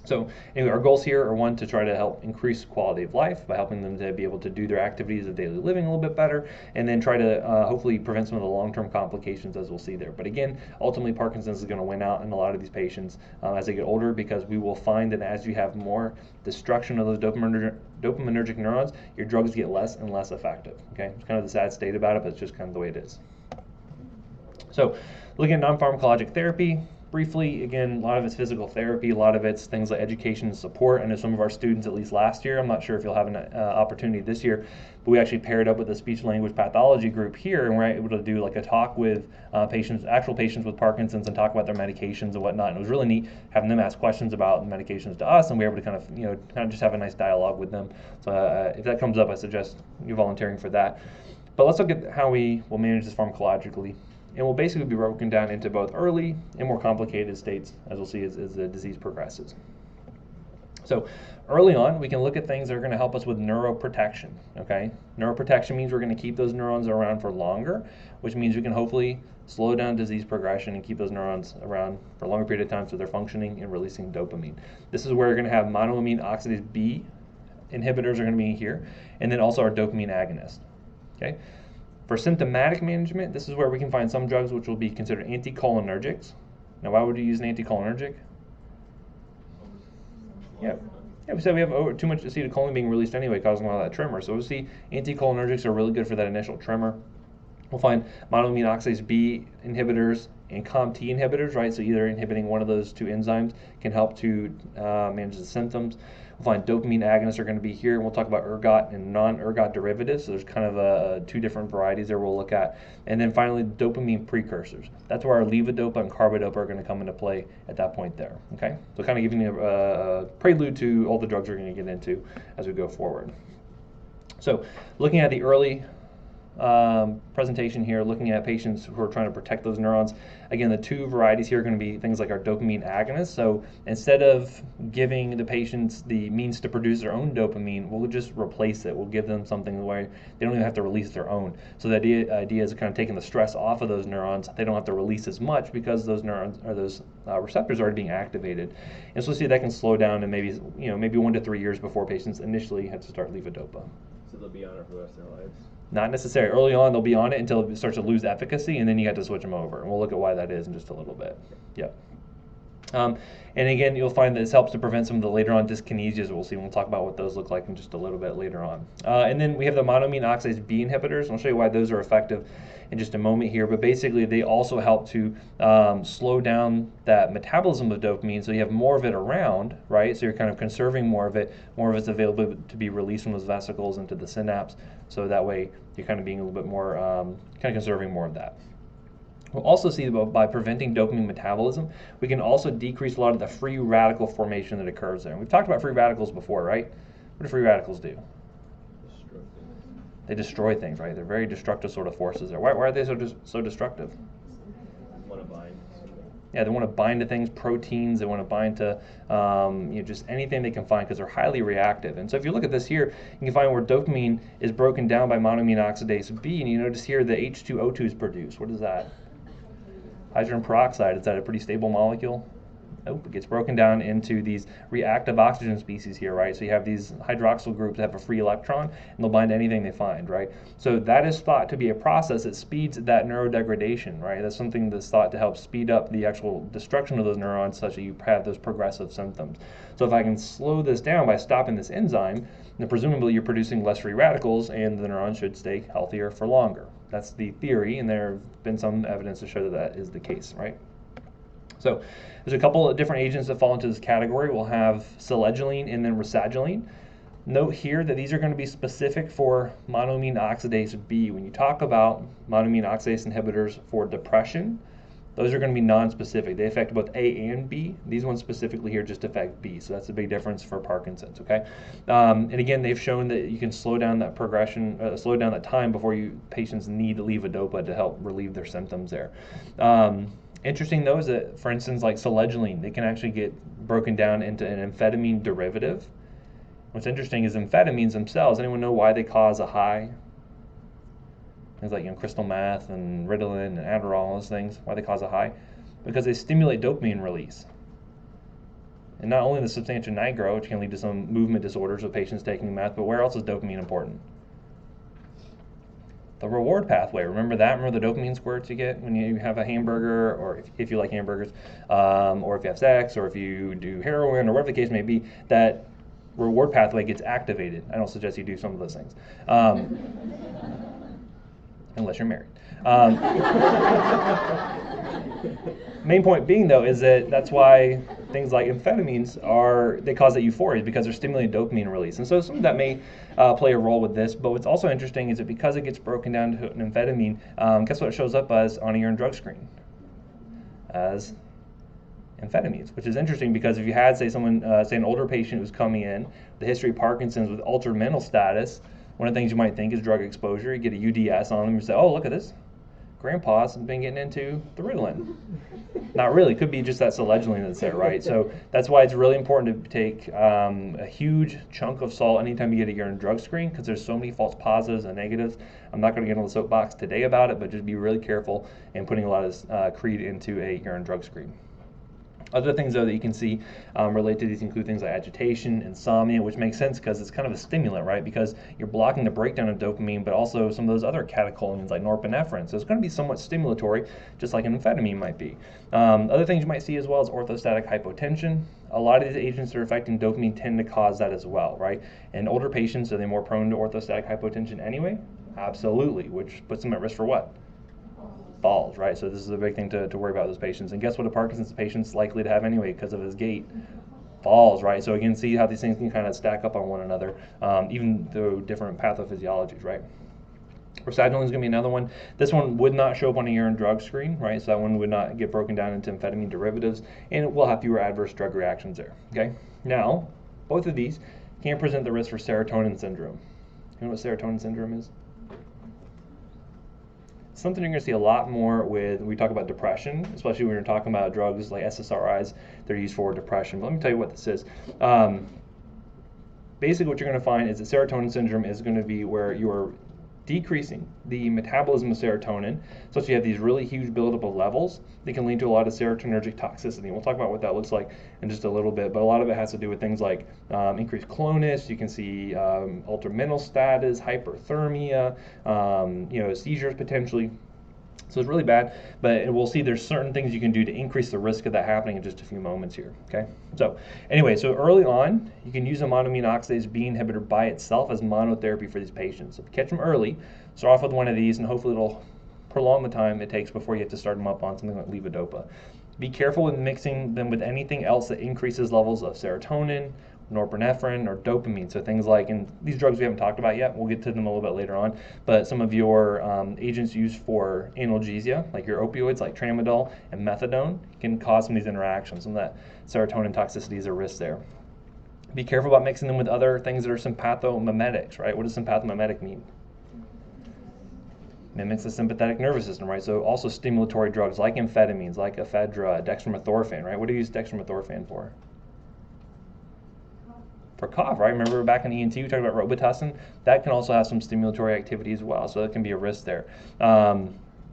[SPEAKER 1] So anyway, our goals here are, one, to try to help increase quality of life by helping them to be able to do their activities of daily living a little bit better, and then try to hopefully prevent some of the long-term complications, as we'll see there. But again, ultimately Parkinson's is going to win out in a lot of these patients as they get older, because we will find that as you have more destruction of those dopaminergic neurons, your drugs get less and less effective. Okay, it's kind of the sad state about it, but it's just kind of the way it is. So looking at non-pharmacologic therapy, briefly, again, a lot of it's physical therapy, a lot of it's things like education and support. I know some of our students, at least last year, I'm not sure if you'll have an opportunity this year, but we actually paired up with a speech-language pathology group here, and we're able to do like a talk with actual patients with Parkinson's, and talk about their medications and whatnot. And it was really neat having them ask questions about the medications to us, and we were able to kind of just have a nice dialogue with them. So if that comes up, I suggest you volunteering for that. But let's look at how we will manage this pharmacologically. And will basically be broken down into both early and more complicated states, as we'll see as the disease progresses. So early on, we can look at things that are going to help us with neuroprotection. Okay, neuroprotection means we're going to keep those neurons around for longer, which means we can hopefully slow down disease progression and keep those neurons around for a longer period of time, so they're functioning and releasing dopamine. This is where you're going to have monoamine oxidase B inhibitors are going to be here, and then also our dopamine agonist. Okay. For symptomatic management, this is where we can find some drugs which will be considered anticholinergics. Now, why would you use an anticholinergic? Yeah, we said we have too much acetylcholine being released anyway, causing a lot of that tremor. So we'll see anticholinergics are really good for that initial tremor. We'll find monoamine oxidase B inhibitors and COMT inhibitors, right? So either inhibiting one of those two enzymes can help to manage the symptoms. We'll find dopamine agonists are going to be here, and we'll talk about ergot and non-ergot derivatives. So there's kind of two different varieties there we'll look at. And then finally, dopamine precursors. That's where our levodopa and carbidopa are going to come into play at that point there. Okay, so kind of giving you a prelude to all the drugs we're going to get into as we go forward. So looking at the early presentation here looking at patients who are trying to protect those neurons. Again, the two varieties here are going to be things like our dopamine agonists. So instead of giving the patients the means to produce their own dopamine, we'll just replace it. We'll give them something where they don't even have to release their own. So the idea is kind of taking the stress off of those neurons. They don't have to release as much because those neurons or those receptors are already being activated. And so we'll see that can slow down in maybe 1 to 3 years before patients initially have to start levodopa.
[SPEAKER 2] So they'll be on it for the rest of their lives?
[SPEAKER 1] Not necessarily. Early on, they'll be on it until it starts to lose efficacy, and then you have to switch them over. And we'll look at why that is in just a little bit. Yep. And again, you'll find that this helps to prevent some of the later on dyskinesias we'll see. We'll talk about what those look like in just a little bit later on. And then we have the monoamine oxidase B inhibitors. I'll show you why those are effective in just a moment here. But basically, they also help to slow down that metabolism of dopamine, so you have more of it around, right? So you're kind of conserving more of it. More of it's available to be released from those vesicles into the synapse. So that way, you're kind of being a little bit more, kind of conserving more of that. We'll also see that by preventing dopamine metabolism, we can also decrease a lot of the free radical formation that occurs there. And we've talked about free radicals before, right? What do free radicals do?
[SPEAKER 2] Destroy things.
[SPEAKER 1] They destroy things, right? They're very destructive sort of forces there. Why are they so destructive?
[SPEAKER 2] Want to bind something.
[SPEAKER 1] Yeah, they want to bind to things, proteins. They want to bind to just anything they can find because they're highly reactive. And so if you look at this here, you can find where dopamine is broken down by monoamine oxidase B, and you notice here the H2O2 is produced. What is that? Hydrogen peroxide. Is that a pretty stable molecule? Nope, it gets broken down into these reactive oxygen species here, right? So you have these hydroxyl groups that have a free electron, and they'll bind to anything they find, right? So that is thought to be a process that speeds that neurodegradation, right? That's something that's thought to help speed up the actual destruction of those neurons such that you have those progressive symptoms. So if I can slow this down by stopping this enzyme, then presumably you're producing less free radicals, and the neurons should stay healthier for longer. That's the theory, and there have been some evidence to show that that is the case, right? So there's a couple of different agents that fall into this category. We'll have selegiline and then rasagiline. Note here that these are going to be specific for monoamine oxidase B. When you talk about monoamine oxidase inhibitors for depression, those are going to be non-specific. They affect both A and B. These ones specifically here just affect B, so that's a big difference for Parkinson's, okay? And again, they've shown that you can slow down that progression, slow down that time before patients need levodopa to help relieve their symptoms there. Interesting though is that, for instance, like selegiline, they can actually get broken down into an amphetamine derivative. What's interesting is amphetamines themselves, anyone know why they cause a high? Things like crystal meth and Ritalin and Adderall, those things, why they cause a high? Because they stimulate dopamine release. And not only the substantia nigra, which can lead to some movement disorders with patients taking meth, but where else is dopamine important? The reward pathway. Remember that? Remember the dopamine squirts you get when you have a hamburger, or if you like hamburgers, or if you have sex, or if you do heroin, or whatever the case may be, that reward pathway gets activated. I don't suggest you do some of those things. Unless you're married. Main point being, though, is that that's why things like amphetamines they cause that euphoria because they're stimulating dopamine release. And so some of that may play a role with this, but what's also interesting is that because it gets broken down to an amphetamine, guess what it shows up as on a urine drug screen? As amphetamines, which is interesting because if you had, say, someone, say an older patient who's coming in, the history of Parkinson's with altered mental status, one of the things you might think is drug exposure. You get a UDS on them and say, oh, look at this. Grandpa's been getting into the Ritalin. Not really. Could be just that selegiline that's there, right? So that's why it's really important to take a huge chunk of salt anytime you get a urine drug screen, because there's so many false positives and negatives. I'm not going to get on the soapbox today about it, but just be really careful in putting a lot of creed into a urine drug screen. Other things, though, that you can see related to these include things like agitation, insomnia, which makes sense because it's kind of a stimulant, right? Because you're blocking the breakdown of dopamine, but also some of those other catecholamines like norepinephrine. So it's going to be somewhat stimulatory, just like an amphetamine might be. Other things you might see as well is orthostatic hypotension. A lot of these agents that are affecting dopamine tend to cause that as well, right? In older patients, are they more prone to orthostatic hypotension anyway? Absolutely, which puts them at risk for what? Falls, right? So this is a big thing to worry about those patients. And guess what a Parkinson's patient's likely to have anyway because of his gait? Falls, right? So again, see how these things can kind of stack up on one another, even through different pathophysiologies, right? Rasagiline is going to be another one. This one would not show up on a urine drug screen, right? So that one would not get broken down into amphetamine derivatives, and it will have fewer adverse drug reactions there, okay? Now, both of these can present the risk for serotonin syndrome. You know what serotonin syndrome is? Something you're going to see a lot more with, we talk about depression, especially when you're talking about drugs like SSRIs, they're used for depression. But let me tell you what this is. Basically what you're going to find is that serotonin syndrome is going to be where you're decreasing the metabolism of serotonin, so you have these really huge buildup of levels that can lead to a lot of serotonergic toxicity. We'll talk about what that looks like in just a little bit, but a lot of it has to do with things like increased clonus. You can see altered mental status, hyperthermia, seizures potentially. So it's really bad, but we'll see there's certain things you can do to increase the risk of that happening in just a few moments here, okay? So anyway, so early on, you can use a monoamine oxidase B inhibitor by itself as monotherapy for these patients. So if you catch them early, start off with one of these, and hopefully it'll prolong the time it takes before you have to start them up on something like levodopa. Be careful with mixing them with anything else that increases levels of serotonin, norepinephrine, or dopamine. So things like, and these drugs we haven't talked about yet, we'll get to them a little bit later on, but some of your agents used for analgesia, like your opioids like tramadol and methadone, can cause some of these interactions, and that serotonin toxicity is a risk there. Be careful about mixing them with other things that are sympathomimetics, right? What does sympathomimetic mean? Mimics the sympathetic nervous system, right? So also stimulatory drugs like amphetamines, like ephedra, dextromethorphan, right? What do you use dextromethorphan for? For cough, right? Remember back in ENT we talked about Robitussin? That can also have some stimulatory activity as well, so that can be a risk there.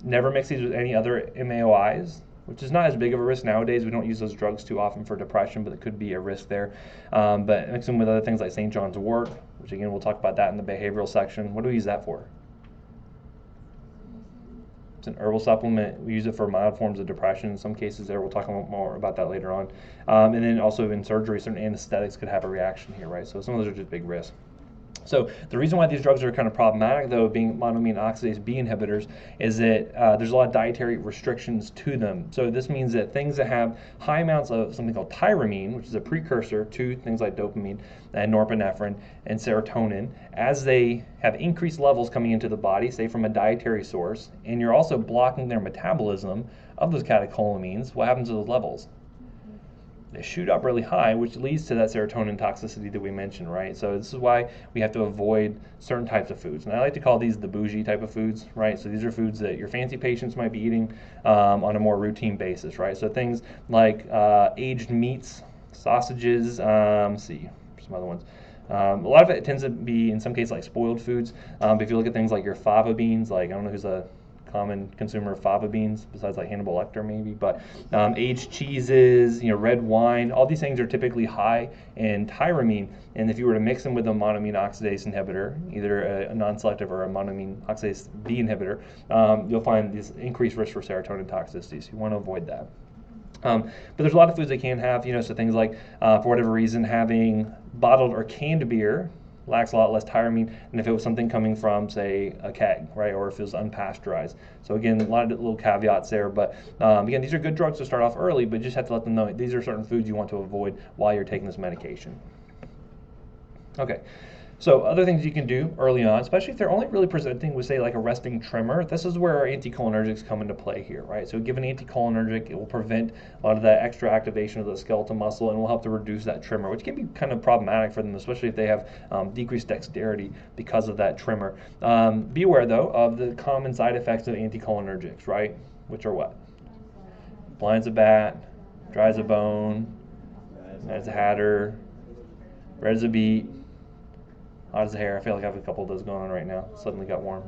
[SPEAKER 1] Never mix these with any other MAOIs, which is not as big of a risk nowadays. We don't use those drugs too often for depression, but it could be a risk there. But mix them with other things like St. John's wort, which again, we'll talk about that in the behavioral section. What do we use that for? It's an herbal supplement. We use it for mild forms of depression in some cases there. We'll talk more about that later on. And then also in surgery, certain anesthetics could have a reaction here, right? So some of those are just big risks. So the reason why these drugs are kind of problematic, though, being monoamine oxidase B inhibitors, is that there's a lot of dietary restrictions to them. So this means that things that have high amounts of something called tyramine, which is a precursor to things like dopamine and norepinephrine and serotonin, as they have increased levels coming into the body, say from a dietary source, and you're also blocking their metabolism of those catecholamines, what happens to those levels? They shoot up really high, which leads to that serotonin toxicity that we mentioned, right? So this is why we have to avoid certain types of foods. And I like to call these the bougie type of foods, right? So these are foods that your fancy patients might be eating on a more routine basis, right? So things like aged meats, sausages, let's see, some other ones. A lot of it tends to be, in some cases, like spoiled foods. But if you look at things like your fava beans, like I don't know who's a common consumer of fava beans besides like Hannibal Lecter maybe, but aged cheeses, red wine, all these things are typically high in tyramine, and if you were to mix them with a monoamine oxidase inhibitor, either a non-selective or a monoamine oxidase B inhibitor, you'll find this increased risk for serotonin toxicity, so you want to avoid that. But there's a lot of foods they can have, so things like, for whatever reason, having bottled or canned beer lacks a lot less tyramine than if it was something coming from, say, a keg, right, or if it was unpasteurized. So again, a lot of little caveats there, but again, these are good drugs to start off early, but you just have to let them know these are certain foods you want to avoid while you're taking this medication. Okay. So other things you can do early on, especially if they're only really presenting with, say, like a resting tremor, this is where our anticholinergics come into play here, right? So give an anticholinergic, it will prevent a lot of that extra activation of the skeletal muscle and will help to reduce that tremor, which can be kind of problematic for them, especially if they have decreased dexterity because of that tremor. Be aware, though, of the common side effects of anticholinergics, right? Which are what? Blind as a bat, dry as a bone, mad as a hatter, red as a beet, hot as a hair. I feel like I have a couple of those going on right now. Suddenly got warm.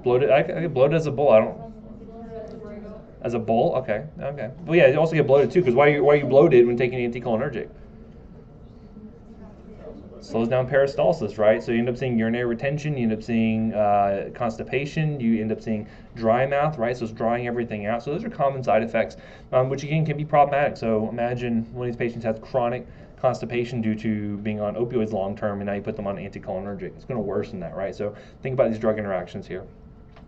[SPEAKER 1] Bloated. I get bloated as a bull. I don't. As a bull. Okay. Okay. Well, yeah. You also get bloated too. Because why are you bloated when taking an anticholinergic? Slows down peristalsis, right? So you end up seeing urinary retention. You end up seeing constipation. You end up seeing dry mouth, right? So it's drying everything out. So those are common side effects, which again can be problematic. So imagine one of these patients has chronic constipation due to being on opioids long term, and now you put them on anticholinergic. It's going to worsen that, right? So think about these drug interactions here.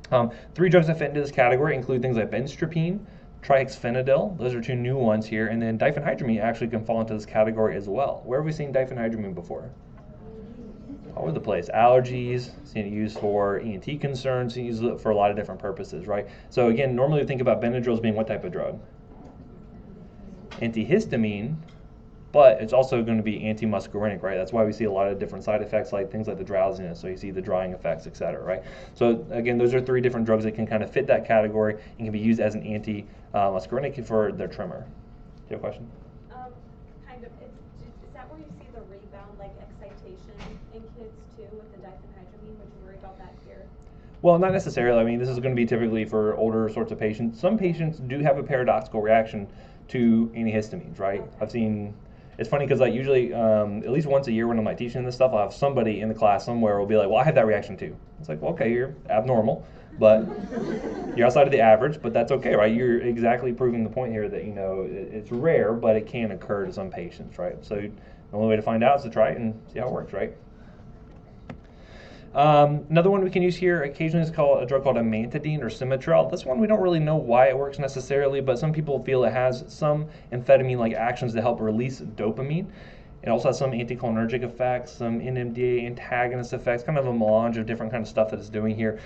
[SPEAKER 1] 3 drugs that fit into this category include things like benztropine, trihexyphenidyl. Those are 2 new ones here, and then diphenhydramine actually can fall into this category as well. Where have we seen diphenhydramine before? All over the place. Allergies, seen it used for ENT concerns, seen it used for a lot of different purposes, right? So again, normally we think about Benadryl as being what type of drug? Antihistamine. but it's also going to be anti-muscarinic, right? That's why we see a lot of different side effects, like things like the drowsiness, so you see the drying effects, et cetera, right? So again, those are 3 different drugs that can kind of fit that category and can be used as an anti-muscarinic for their tremor. Do you have a question?
[SPEAKER 3] Kind of. Is that where you see the rebound, like excitation in kids too with the diphenhydramine? Would you worry about that here?
[SPEAKER 1] Well, not necessarily. I mean, this is going to be typically for older sorts of patients. Some patients do have a paradoxical reaction to antihistamines, right?
[SPEAKER 3] Okay.
[SPEAKER 1] I've seen, it's funny because like usually at least once a year when I'm like teaching this stuff, I'll have somebody in the class somewhere will be like, well, I have that reaction too. It's like, well, okay, you're abnormal, but you're outside of the average, but that's okay, right? You're exactly proving the point here that, you know, it's rare, but it can occur to some patients, right? So the only way to find out is to try it and see how it works, right? Another one we can use here occasionally is called a drug called Amantadine or Simitrel. This one we don't really know why it works necessarily, but some people feel it has some amphetamine-like actions to help release dopamine. It also has some anticholinergic effects, some NMDA antagonist effects, kind of a melange of different kind of stuff that it's doing here.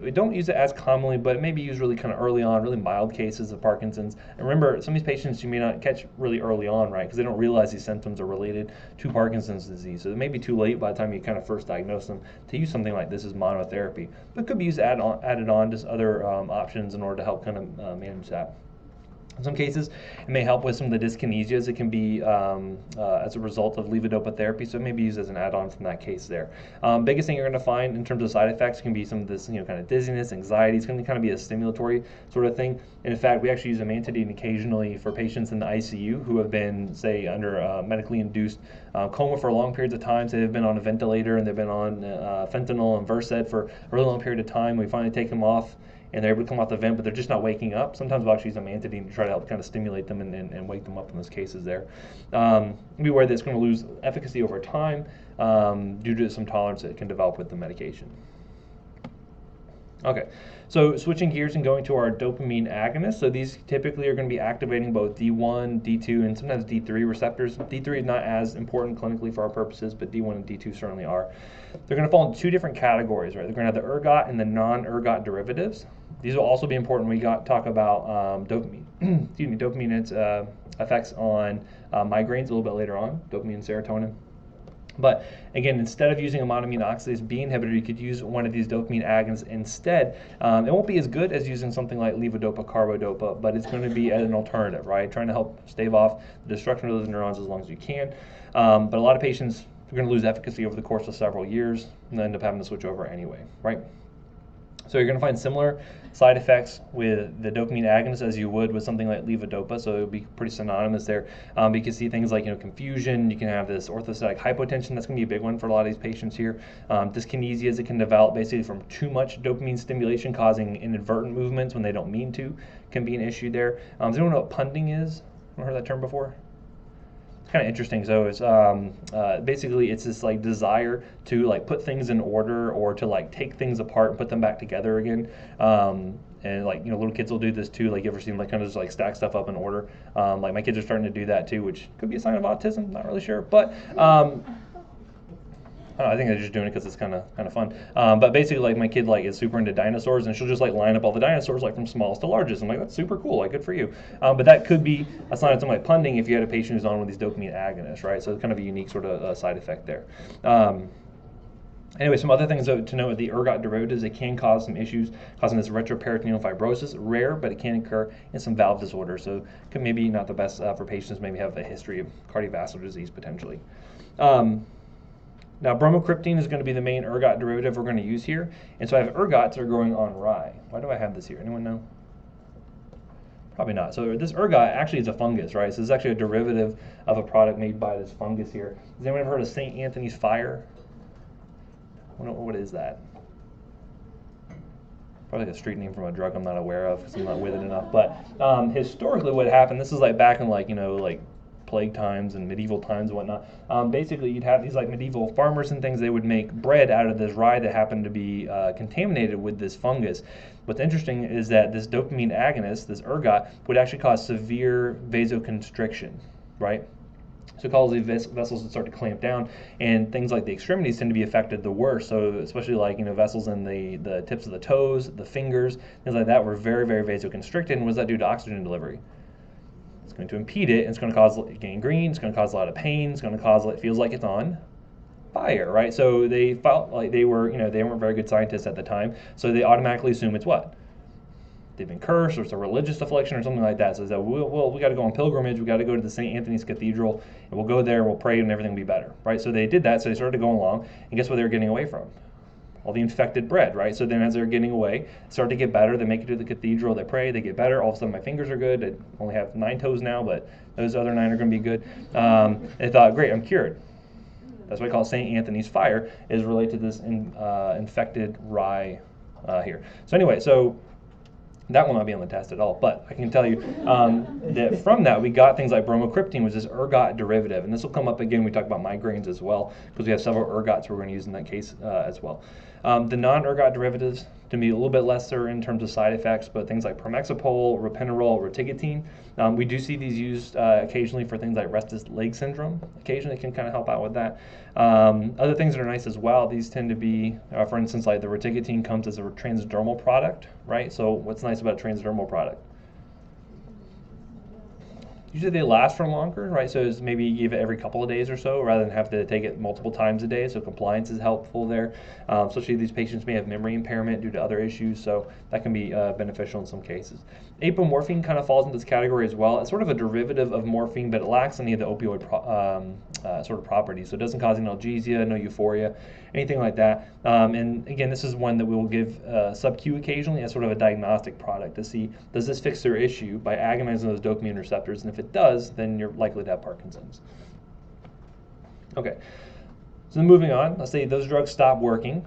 [SPEAKER 1] We don't use it as commonly, but it may be used really kind of early on, really mild cases of Parkinson's. And remember, some of these patients you may not catch really early on, right? Because they don't realize these symptoms are related to Parkinson's disease. So it may be too late by the time you kind of first diagnose them to use something like this as monotherapy. But it could be used added on to other options in order to help kind of manage that. In some cases, it may help with some of the dyskinesias. It can be as a result of levodopa therapy, so it may be used as an add-on from that case there. Biggest thing you're going to find in terms of side effects can be some of this, you know, kind of dizziness, anxiety. It's going to kind of be a stimulatory sort of thing. And in fact, we actually use Amantadine occasionally for patients in the ICU who have been, say, under medically induced coma for long periods of time. So they've been on a ventilator and they've been on fentanyl and Versed for a really long period of time. We finally take them off and they're able to come off the vent, but they're just not waking up. Sometimes we'll actually use Amantadine to try to help kind of stimulate them and wake them up in those cases there. Be aware that it's going to lose efficacy over time due to some tolerance that it can develop with the medication. Okay, so switching gears and going to our dopamine agonists. So these typically are going to be activating both D1, D2, and sometimes D3 receptors. D3 is not as important clinically for our purposes, but D1 and D2 certainly are. They're going to fall into 2 different categories, right? They're going to have the ergot and the non-ergot derivatives. These will also be important when we talk about dopamine. Excuse me, dopamine and its effects on migraines a little bit later on, dopamine and serotonin. But again, instead of using a monoamine oxidase B inhibitor, you could use one of these dopamine agonists instead. It won't be as good as using something like levodopa, carbidopa, but it's going to be an alternative, right? Trying to help stave off the destruction of those neurons as long as you can. But a lot of patients are going to lose efficacy over the course of several years and end up having to switch over anyway, right? So you're going to find similar side effects with the dopamine agonist as you would with something like levodopa, so it would be pretty synonymous there. You can see things like, you know, confusion. You can have this orthostatic hypotension. That's going to be a big one for a lot of these patients here. Dyskinesias that can develop basically from too much dopamine stimulation, causing inadvertent movements when they don't mean to, can be an issue there. Does anyone know what punding is? Ever heard that term before? Kind of interesting. So it's basically it's this like desire to like put things in order or to like take things apart and put them back together again. And like, you know, little kids will do this too. Like, you ever seen like kind of just like stack stuff up in order? Like my kids are starting to do that too, which could be a sign of autism. Not really sure, but I don't know, I think they're just doing it because it's kind of fun. But basically, like my kid like is super into dinosaurs, and she'll just like line up all the dinosaurs like from smallest to largest. I'm like, that's super cool, like good for you. But that could be a sign of something like punding if you had a patient who's on one of these dopamine agonists, right? So it's kind of a unique sort of side effect there. Anyway, some other things to note with the ergot derivatives, it can cause some issues, causing this retroperitoneal fibrosis. Rare, but it can occur in some valve disorders. So could maybe not the best for patients maybe have a history of cardiovascular disease potentially. Now, bromocriptine is going to be the main ergot derivative we're going to use here. And so I have ergots that are growing on rye. Why do I have this here? Anyone know? Probably not. So this ergot actually is a fungus, right? So this is actually a derivative of a product made by this fungus here. Has anyone ever heard of St. Anthony's fire? What is that? Probably like a street name from a drug I'm not aware of because I'm not with it enough. But historically what happened, this is like back in like, you know, like plague times and medieval times and whatnot. Basically, you'd have these like medieval farmers and things. They would make bread out of this rye that happened to be contaminated with this fungus. What's interesting is that this dopamine agonist, this ergot, would actually cause severe vasoconstriction, right? So it causes the vessels to start to clamp down, and things like the extremities tend to be affected the worst. So especially like, you know, vessels in the tips of the toes, the fingers, things like that were very, very vasoconstricted. And what does that do to oxygen delivery? It's going to impede it, and it's going to cause gangrene, it's going to cause a lot of pain, it's going to cause, it feels like it's on fire, right? So they felt like they were, they weren't very good scientists at the time, so they automatically assume it's what? They've been cursed, or it's a religious affliction, or something like that. So we got to go on pilgrimage, we got to go to the St. Anthony's Cathedral, and we'll go there, we'll pray, and everything will be better, right? So they did that, so they started going along, and guess what they were getting away from? All the infected bread, right? So then as they're getting away, start to get better, they make it to the cathedral, they pray, they get better, all of a sudden my fingers are good, I only have 9 toes now, but those other 9 are going to be good. They thought, great, I'm cured. That's why I call it St. Anthony's fire, is related to this infected rye here. So anyway, so that will not be on the test at all, but I can tell you that from that we got things like bromocriptine, which is ergot derivative, and this will come up again when we talk about migraines as well, because we have several ergots we're going to use in that case as well. The non-ergot derivatives to be a little bit lesser in terms of side effects, but things like pramexapol, ropinirole, rotigotine, we do see these used occasionally for things like restless leg syndrome. Occasionally can kind of help out with that. Other things that are nice as well, these tend to be, for instance, like the rotigotine comes as a transdermal product, right? So what's nice about a transdermal product? Usually they last for longer, right? So it's maybe you give it every couple of days or so rather than have to take it multiple times a day. So compliance is helpful there. Especially these patients may have memory impairment due to other issues, so that can be beneficial in some cases. Apomorphine kind of falls into this category as well. It's sort of a derivative of morphine, but it lacks any of the opioid sort of properties. So it doesn't cause analgesia, no euphoria, anything like that. And again, this is one that we will give sub-Q occasionally as sort of a diagnostic product to see, does this fix their issue by agonizing those dopamine receptors? And if it does, then you're likely to have Parkinson's. Okay, so then moving on, let's say those drugs stop working.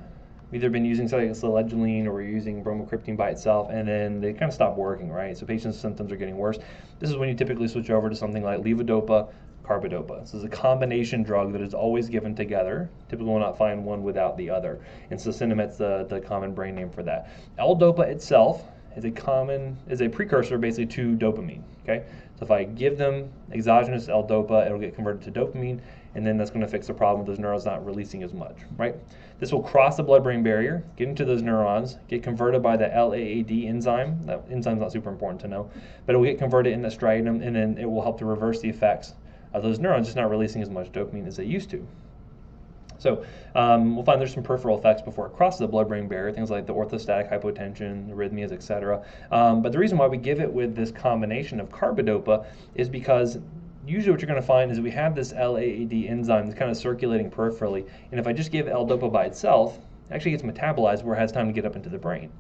[SPEAKER 1] We've either been using something like selegiline or we're using bromocriptine by itself, and then they kind of stop working, right? So patients' symptoms are getting worse. This is when you typically switch over to something like levodopa, carbidopa. This is a combination drug that is always given together. Typically will not find one without the other. And succinimab's the common brain name for that. Ldopa itself is a precursor basically to dopamine. Okay? So if I give them exogenous Ldopa, it'll get converted to dopamine, and then that's going to fix the problem with those neurons not releasing as much, right? This will cross the blood-brain barrier, get into those neurons, get converted by the LAAD enzyme. That enzyme's not super important to know, but it will get converted into striatum, and then it will help to reverse the effects of those neurons just not releasing as much dopamine as they used to. So we'll find there's some peripheral effects before it crosses the blood-brain barrier, things like the orthostatic hypotension, arrhythmias, etc. But the reason why we give it with this combination of carbidopa is because usually what you're going to find is we have this LAAD enzyme that's kind of circulating peripherally, and if I just give Ldopa by itself, it actually gets metabolized where it has time to get up into the brain.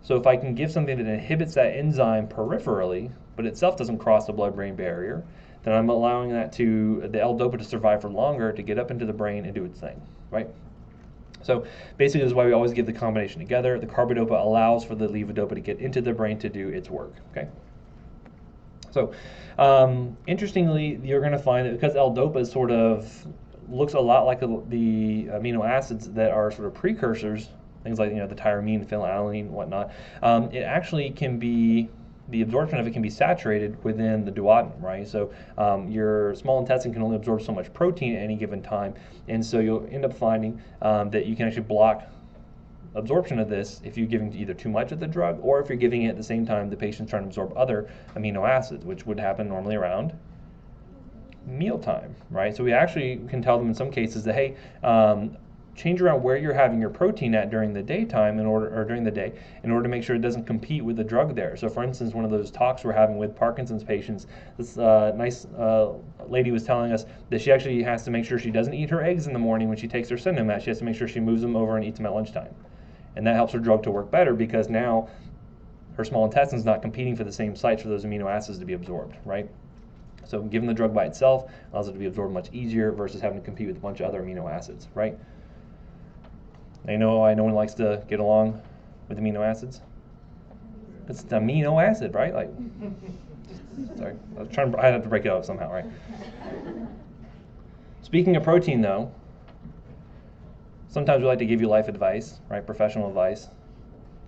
[SPEAKER 1] So if I can give something that inhibits that enzyme peripherally, but itself doesn't cross the blood-brain barrier, then I'm allowing the Ldopa to survive for longer, to get up into the brain and do its thing, right? So basically this is why we always give the combination together. The carbidopa allows for the levodopa to get into the brain to do its work, okay? So interestingly, you're going to find that because Ldopa sort of looks a lot like the amino acids that are sort of precursors, things like the tyramine, phenylalanine, whatnot, it actually can be, the absorption of it can be saturated within the duodenum, right? So your small intestine can only absorb so much protein at any given time, and so you'll end up finding that you can actually block absorption of this if you're giving either too much of the drug, or if you're giving it at the same time the patient's trying to absorb other amino acids, which would happen normally around mealtime, right? So we actually can tell them in some cases that, hey, change around where you're having your protein at during the daytime during the day in order to make sure it doesn't compete with the drug there. So for instance, one of those talks we're having with Parkinson's patients, this nice lady was telling us that she actually has to make sure she doesn't eat her eggs in the morning when she takes her Sinemat. She has to make sure she moves them over and eats them at lunchtime. And that helps her drug to work better because now her small intestine is not competing for the same sites for those amino acids to be absorbed, right? So giving the drug by itself allows it to be absorbed much easier versus having to compete with a bunch of other amino acids, right? I know why no one likes to get along with amino acids. It's an amino acid, right? Like, sorry, I had to break it up somehow, right? Speaking of protein, though, sometimes we like to give you life advice, right? Professional advice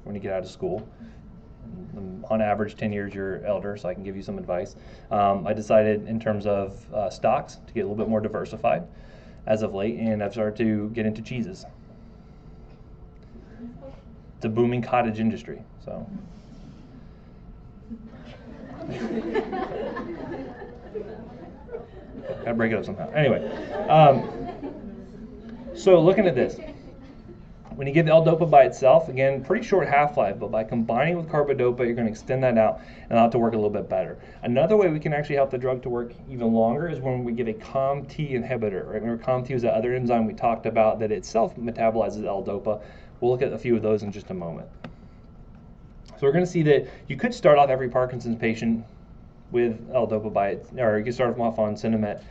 [SPEAKER 1] when you get out of school. On average, 10 years you're elder, so I can give you some advice. I decided in terms of stocks to get a little bit more diversified as of late, and I've started to get into cheeses. It's a booming cottage industry, so. Gotta break it up somehow. Anyway, so looking at this, when you give Ldopa by itself, again, pretty short half-life, but by combining with carbidopa, you're going to extend that out and allow it to work a little bit better. Another way we can actually help the drug to work even longer is when we give a COMT inhibitor. Right? Remember, COMT was that other enzyme we talked about that itself metabolizes Ldopa. We'll look at a few of those in just a moment. So we're going to see that you could start off every Parkinson's patient with Ldopa by it, or you can start them off on Sinemet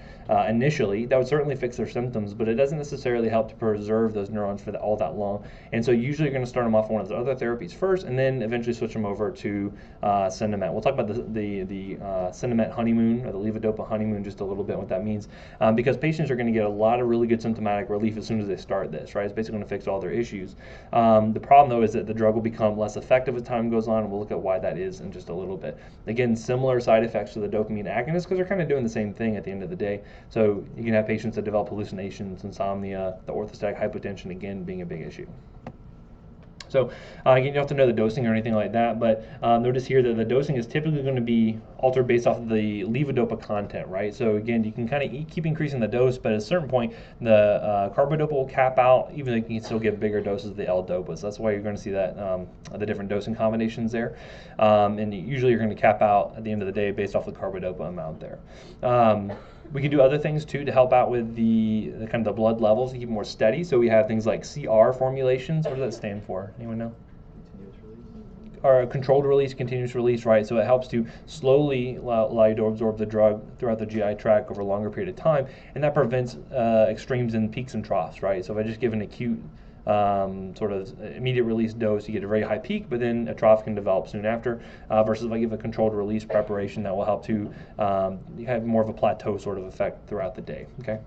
[SPEAKER 1] initially. That would certainly fix their symptoms, but it doesn't necessarily help to preserve those neurons for all that long. And so usually you're going to start them off on one of the other therapies first, and then eventually switch them over to Sinemet. We'll talk about the Sinemet honeymoon, or the levodopa honeymoon, just a little bit, what that means, because patients are going to get a lot of really good symptomatic relief as soon as they start this, right? It's basically going to fix all their issues. The problem, though, is that the drug will become less effective as time goes on, and we'll look at why that is in just a little bit. Again, similar side effects to the dopamine agonist, because they're kind of doing the same thing at the end of the day. So you can have patients that develop hallucinations, insomnia, the orthostatic hypotension, again, being a big issue. So again, you don't have to know the dosing or anything like that, but notice here that the dosing is typically going to be altered based off of the levodopa content, right? So again, you can kind of keep increasing the dose, but at a certain point, the carbidopa will cap out, even though you can still give bigger doses of the Ldopa. So that's why you're going to see that the different dosing combinations there. And usually you're going to cap out at the end of the day based off the carbidopa amount there. We can do other things too to help out with the kind of the blood levels to keep more steady. So we have things like CR formulations. What does that stand for? Anyone know?
[SPEAKER 2] Continuous release.
[SPEAKER 1] Or controlled release, continuous release, right? So it helps to slowly allow you to absorb the drug throughout the GI tract over a longer period of time, and that prevents extremes in peaks and troughs, right? So if I just give an acute sort of immediate release dose, you get a very high peak, but then a trough can develop soon after, versus if I give a controlled release preparation, that will help to have more of a plateau sort of effect throughout the day, okay?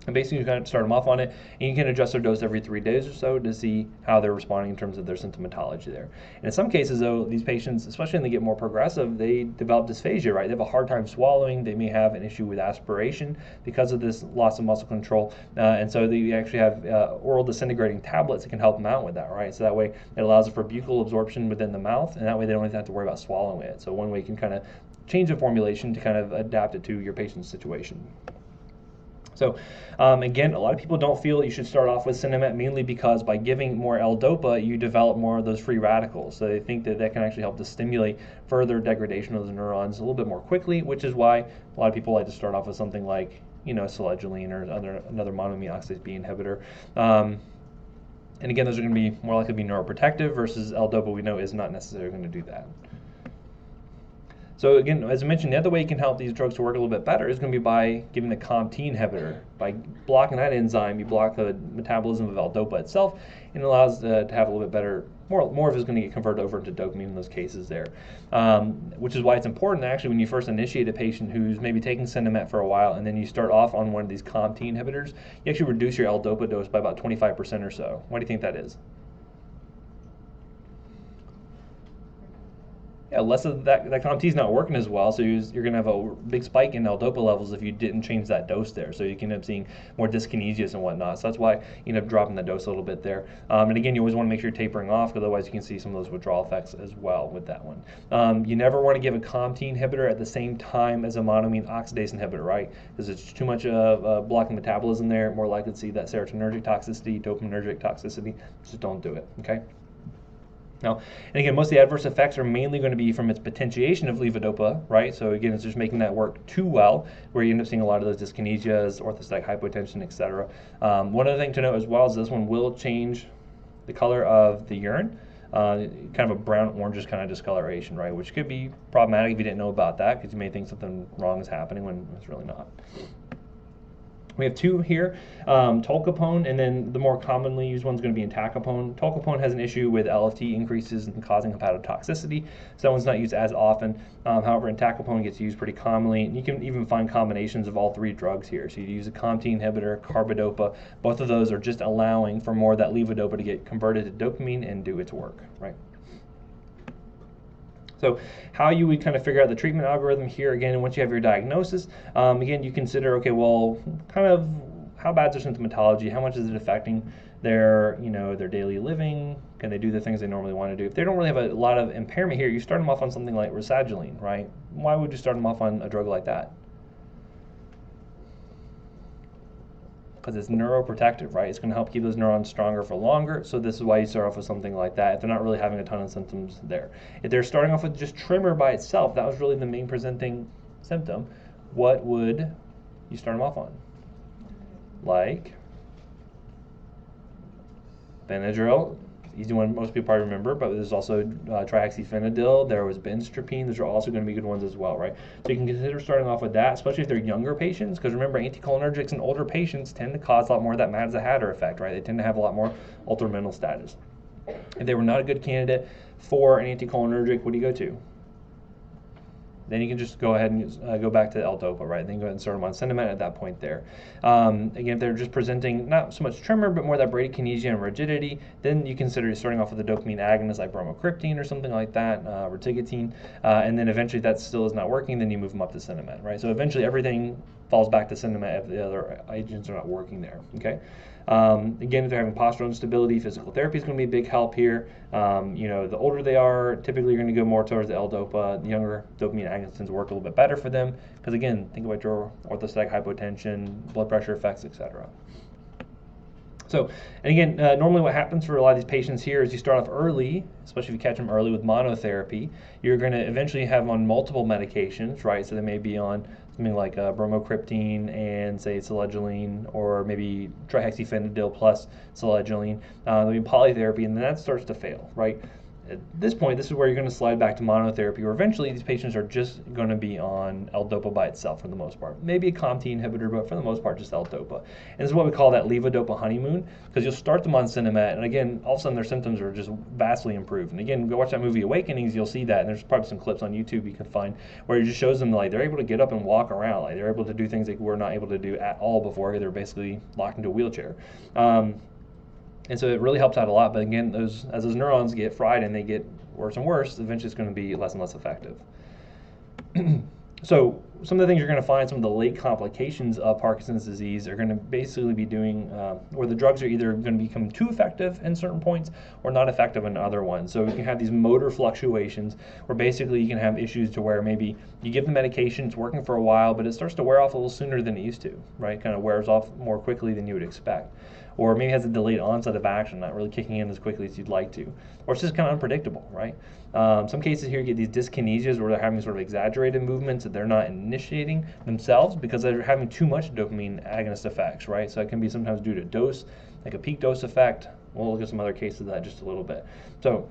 [SPEAKER 1] And basically you kind of start them off on it, and you can adjust their dose every 3 days or so to see how they're responding in terms of their symptomatology there. And in some cases though, these patients, especially when they get more progressive, they develop dysphagia, right? They have a hard time swallowing, they may have an issue with aspiration because of this loss of muscle control, and so they actually have oral disintegrating tablets that can help them out with that, right? So that way it allows for buccal absorption within the mouth, and that way they don't even have to worry about swallowing it. So one way you can kind of change the formulation to kind of adapt it to your patient's situation. So again, a lot of people don't feel you should start off with Sinemet mainly because by giving more Ldopa, you develop more of those free radicals. So they think that that can actually help to stimulate further degradation of those neurons a little bit more quickly, which is why a lot of people like to start off with something like, you know, Selegiline or another monoamine oxidase B inhibitor. And again, those are going to be more likely to be neuroprotective versus Ldopa we know is not necessarily going to do that. So again, as I mentioned, the other way you can help these drugs to work a little bit better is going to be by giving the COMT inhibitor. By blocking that enzyme, you block the metabolism of Ldopa itself, and it allows to have a little bit better, more of it is going to get converted over into dopamine in those cases there. Which is why it's important that actually when you first initiate a patient who's maybe taking Sinemet for a while, and then you start off on one of these COMT inhibitors, you actually reduce your Ldopa dose by about 25% or so. Why do you think that is? Yeah, less of that COMT is not working as well, so you're going to have a big spike in Ldopa levels if you didn't change that dose there. So you can end up seeing more dyskinesias and whatnot. So that's why you end up dropping the dose a little bit there. And again, you always want to make sure you're tapering off, because otherwise you can see some of those withdrawal effects as well with that one. You never want to give a COMT inhibitor at the same time as a monoamine oxidase inhibitor, right? Because it's too much blocking metabolism there, more likely to see that serotonergic toxicity, dopaminergic toxicity. Just don't do it, okay? Now, and again, most of the adverse effects are mainly going to be from its potentiation of levodopa, right? So again, it's just making that work too well, where you end up seeing a lot of those dyskinesias, orthostatic hypotension, etc. One other thing to note as well is this one will change the color of the urine, kind of a brown-orangish kind of discoloration, right? Which could be problematic if you didn't know about that, because you may think something wrong is happening when it's really not. We have two here, tolcapone, and then the more commonly used one is going to be entacapone. Tolcapone has an issue with LFT increases and causing hepatotoxicity, so that one's not used as often. However, entacapone gets used pretty commonly, and you can even find combinations of all three drugs here. So you use a COMT inhibitor, carbidopa. Both of those are just allowing for more of that levodopa to get converted to dopamine and do its work, right? So how you would kind of figure out the treatment algorithm here, again, once you have your diagnosis, again, you consider, okay, well, kind of how bad is their symptomatology? How much is it affecting their, their daily living? Can they do the things they normally want to do? If they don't really have a lot of impairment here, you start them off on something like Rasagiline, right? Why would you start them off on a drug like that? because it's neuroprotective, right? It's going to help keep those neurons stronger for longer. So this is why you start off with something like that if they're not really having a ton of symptoms there. If they're starting off with just tremor by itself, that was really the main presenting symptom, what would you start them off on? Like Benadryl, easy one most people probably remember, but there's also trihexyphenidyl, there was benztropine, those are also going to be good ones as well, right? So you can consider starting off with that, especially if they're younger patients, because remember, anticholinergics in older patients tend to cause a lot more of that Mad as a Hatter effect, right? They tend to have a lot more altered mental status. If they were not a good candidate for an anticholinergic, what do you go to? Then you can just go ahead and go back to Ldopa, right? Then go ahead and start them on Sinemet at that point there. Again, if they're just presenting not so much tremor, but more that bradykinesia and rigidity, then you consider starting off with a dopamine agonist like bromocriptine or something like that, rotigotine, and then eventually that still is not working, then you move them up to Sinemet, right? So eventually everything falls back to Sinemet if the other agents are not working there, okay? Again, if they're having postural instability, physical therapy is going to be a big help here. The older they are, typically you're going to go more towards the Ldopa. The younger dopamine agonists tend to work a little bit better for them because, again, think about your orthostatic hypotension, blood pressure effects, etc. So, and again, normally what happens for a lot of these patients here is you start off early, especially if you catch them early with monotherapy. You're going to eventually have them on multiple medications, right? So they may be on something like bromocriptine and say selegiline, or maybe trihexyphenidyl plus selegiline. There'll be polytherapy, and then that starts to fail, right? At this point, this is where you're going to slide back to monotherapy, where eventually these patients are just going to be on Ldopa by itself for the most part. Maybe a COMT inhibitor, but for the most part, just Ldopa. And this is what we call that levodopa honeymoon, because you'll start them on Sinemet, and again, all of a sudden their symptoms are just vastly improved. And again, go watch that movie Awakenings, you'll see that, and there's probably some clips on YouTube you can find where it just shows them like they're able to get up and walk around, like they're able to do things they were not able to do at all before. They're basically locked into a wheelchair. And so it really helps out a lot. But again, as those neurons get fried and they get worse and worse, eventually it's going to be less and less effective. So some of the things you're going to find, some of the late complications of Parkinson's disease are going to basically be doing where the drugs are either going to become too effective in certain points or not effective in other ones. So you can have these motor fluctuations where basically you can have issues to where maybe you give the medication, it's working for a while, but it starts to wear off a little sooner than it used to, right? Kind of wears off more quickly than you would expect. Or maybe has a delayed onset of action, not really kicking in as quickly as you'd like to. Or it's just kind of unpredictable, right? Some cases here you get these dyskinesias where they're having sort of exaggerated movements that they're not initiating themselves because they're having too much dopamine agonist effects, right? So it can be sometimes due to dose, like a peak dose effect. We'll look at some other cases of that just a little bit. So,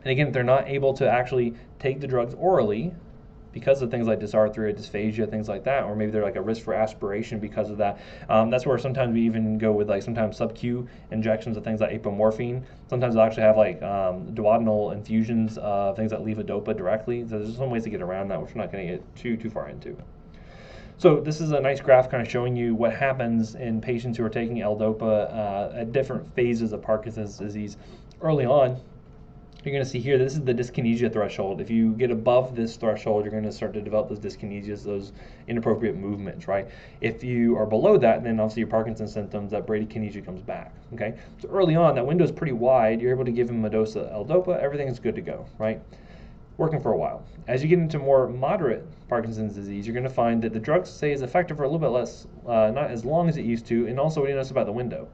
[SPEAKER 1] and again, if they're not able to actually take the drugs orally, because of things like dysarthria, dysphagia, things like that, or maybe they're like a risk for aspiration because of that. That's where sometimes we even go with like sometimes sub-Q injections of things like apomorphine. Sometimes they'll actually have like duodenal infusions of things like levodopa directly. So there's some ways to get around that, which we're not going to get too far into. So this is a nice graph kind of showing you what happens in patients who are taking Ldopa at different phases of Parkinson's disease. Early on, you're going to see here, this is the dyskinesia threshold. If you get above this threshold, you're going to start to develop those dyskinesias, those inappropriate movements, right? If you are below that, then obviously your Parkinson's symptoms, that bradykinesia comes back, okay? So early on, that window is pretty wide. You're able to give them a dose of Ldopa, everything is good to go, right? Working for a while. As you get into more moderate Parkinson's disease, you're going to find that the drugs stay as effective for a little bit less, not as long as it used to, and also what do you notice about the window?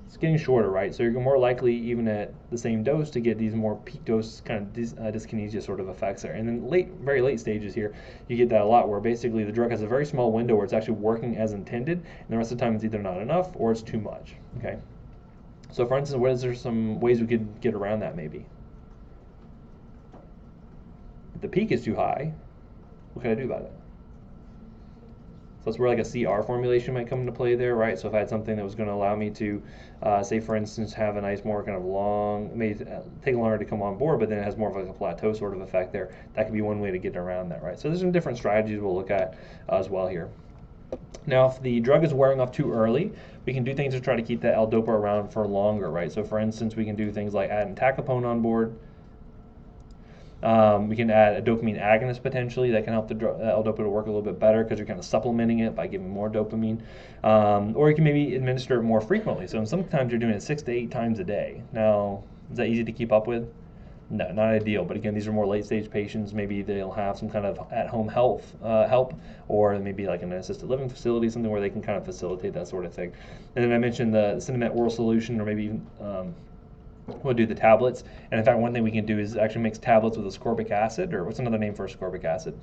[SPEAKER 1] It's getting shorter, right? So you're more likely, even at the same dose, to get these more peak dose kind of dyskinesia sort of effects there. And then very late stages here, you get that a lot where basically the drug has a very small window where it's actually working as intended, and the rest of the time it's either not enough or it's too much, okay? So for instance, what is there some ways we could get around that maybe? If the peak is too high, what can I do about it? So that's where like a CR formulation might come into play there, right? So if I had something that was going to allow me to, say for instance, have a nice more kind of long, may take longer to come on board, but then it has more of like a plateau sort of effect there. That could be one way to get around that, right? So there's some different strategies we'll look at as well here. Now, if the drug is wearing off too early, we can do things to try to keep that Ldopa around for longer, right? So for instance, we can do things like add entacapone on board. We can add a dopamine agonist potentially that can help the Ldopa to work a little bit better because you're kind of supplementing it by giving more dopamine. Or you can maybe administer it more frequently. So sometimes you're doing it 6 to 8 times a day. Now, is that easy to keep up with? No, not ideal. But again, these are more late-stage patients. Maybe they'll have some kind of at-home health help, or maybe like an assisted living facility, something where they can kind of facilitate that sort of thing. And then I mentioned the Cinemet oral solution, or maybe even we'll do the tablets. And in fact, one thing we can do is actually mix tablets with ascorbic acid, or what's another name for ascorbic acid?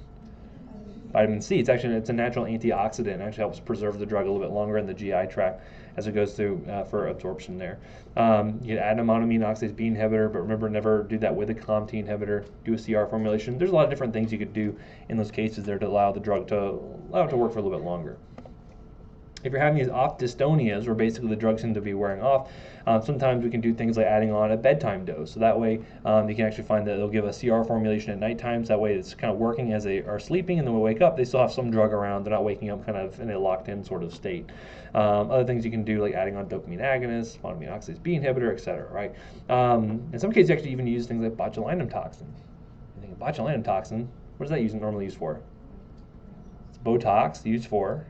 [SPEAKER 1] Vitamin C. It's a natural antioxidant. It actually helps preserve the drug a little bit longer in the GI tract as it goes through for absorption there. You can add an monoamine oxidase B inhibitor, but remember, never do that with a COMT inhibitor. Do a CR formulation. There's a lot of different things you could do in those cases there to allow the drug to work for a little bit longer. If you're having these off dystonias, where basically the drugs seem to be wearing off, sometimes we can do things like adding on a bedtime dose. So that way you can actually find that they'll give a CR formulation at night times. That way it's kind of working as they are sleeping, and then when we wake up, they still have some drug around. They're not waking up kind of in a locked-in sort of state. Other things you can do, like adding on dopamine agonists, monoamine oxidase B inhibitor, etc. Right? In some cases, you actually even use things like botulinum toxin. You think of botulinum toxin, what is that normally used for? It's Botox used for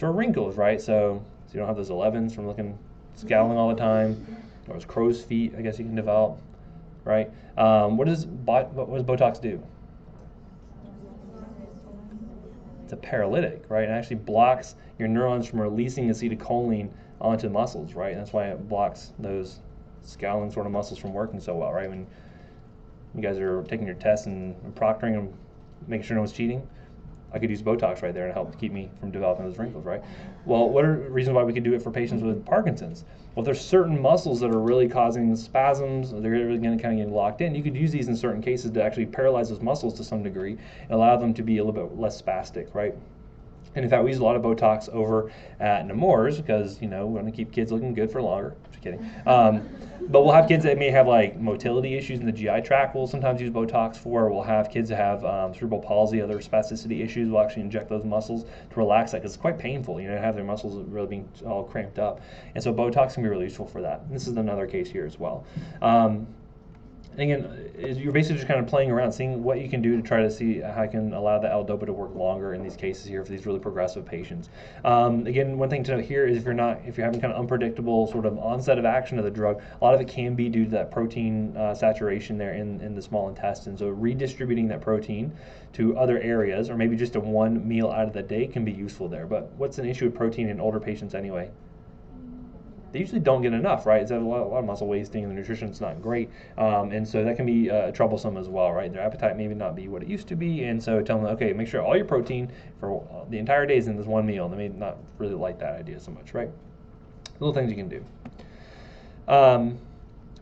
[SPEAKER 1] wrinkles, right? So you don't have those 11s from scowling all the time, or those crow's feet, I guess you can develop, right? What does Botox do? It's a paralytic, right? It actually blocks your neurons from releasing acetylcholine onto the muscles, right? And that's why it blocks those scowling sort of muscles from working so well, right? When you guys are taking your tests and proctoring and making sure no one's cheating, I could use Botox right there to help keep me from developing those wrinkles, right? Well, what are reasons why we could do it for patients with Parkinson's? Well, if there's certain muscles that are really causing spasms, they're really going to kind of get locked in, you could use these in certain cases to actually paralyze those muscles to some degree and allow them to be a little bit less spastic, right? And in fact, we use a lot of Botox over at Nemours because, we want to keep kids looking good for longer. Just kidding. But we'll have kids that may have like motility issues in the GI tract. We'll sometimes use Botox for. We'll have kids that have cerebral palsy, other spasticity issues. We'll actually inject those muscles to relax that because it's quite painful, to have their muscles really being all cramped up. And so Botox can be really useful for that. And this is another case here as well. Again, you're basically just kind of playing around, seeing what you can do to try to see how you can allow the Ldopa to work longer in these cases here for these really progressive patients. Again, one thing to note here is if you're having kind of unpredictable sort of onset of action of the drug, a lot of it can be due to that protein saturation there in the small intestine. So redistributing that protein to other areas, or maybe just a one meal out of the day, can be useful there. But what's an issue with protein in older patients anyway? They usually don't get enough, right? It's a lot of muscle wasting, and the nutrition's not great, and so that can be troublesome as well, right? Their appetite maybe not be what it used to be, and so tell them, okay, make sure all your protein for the entire day is in this one meal. They may not really like that idea so much, right? Little things you can do.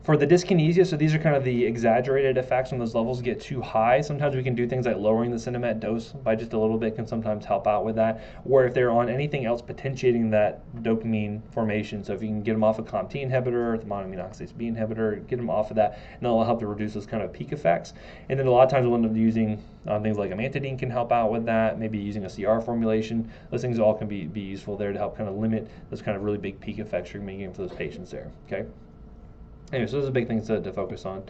[SPEAKER 1] For the dyskinesia, so these are kind of the exaggerated effects when those levels get too high. Sometimes we can do things like lowering the Cinemet dose by just a little bit can sometimes help out with that. Or if they're on anything else potentiating that dopamine formation, so if you can get them off a COMT inhibitor, the monoamine oxidase B inhibitor, get them off of that, and that'll help to reduce those kind of peak effects. And then a lot of times we'll end up using things like Amantadine can help out with that, maybe using a CR formulation. Those things all can be useful there to help kind of limit those kind of really big peak effects you're making for those patients there, okay? Anyway, so those are big things to focus on.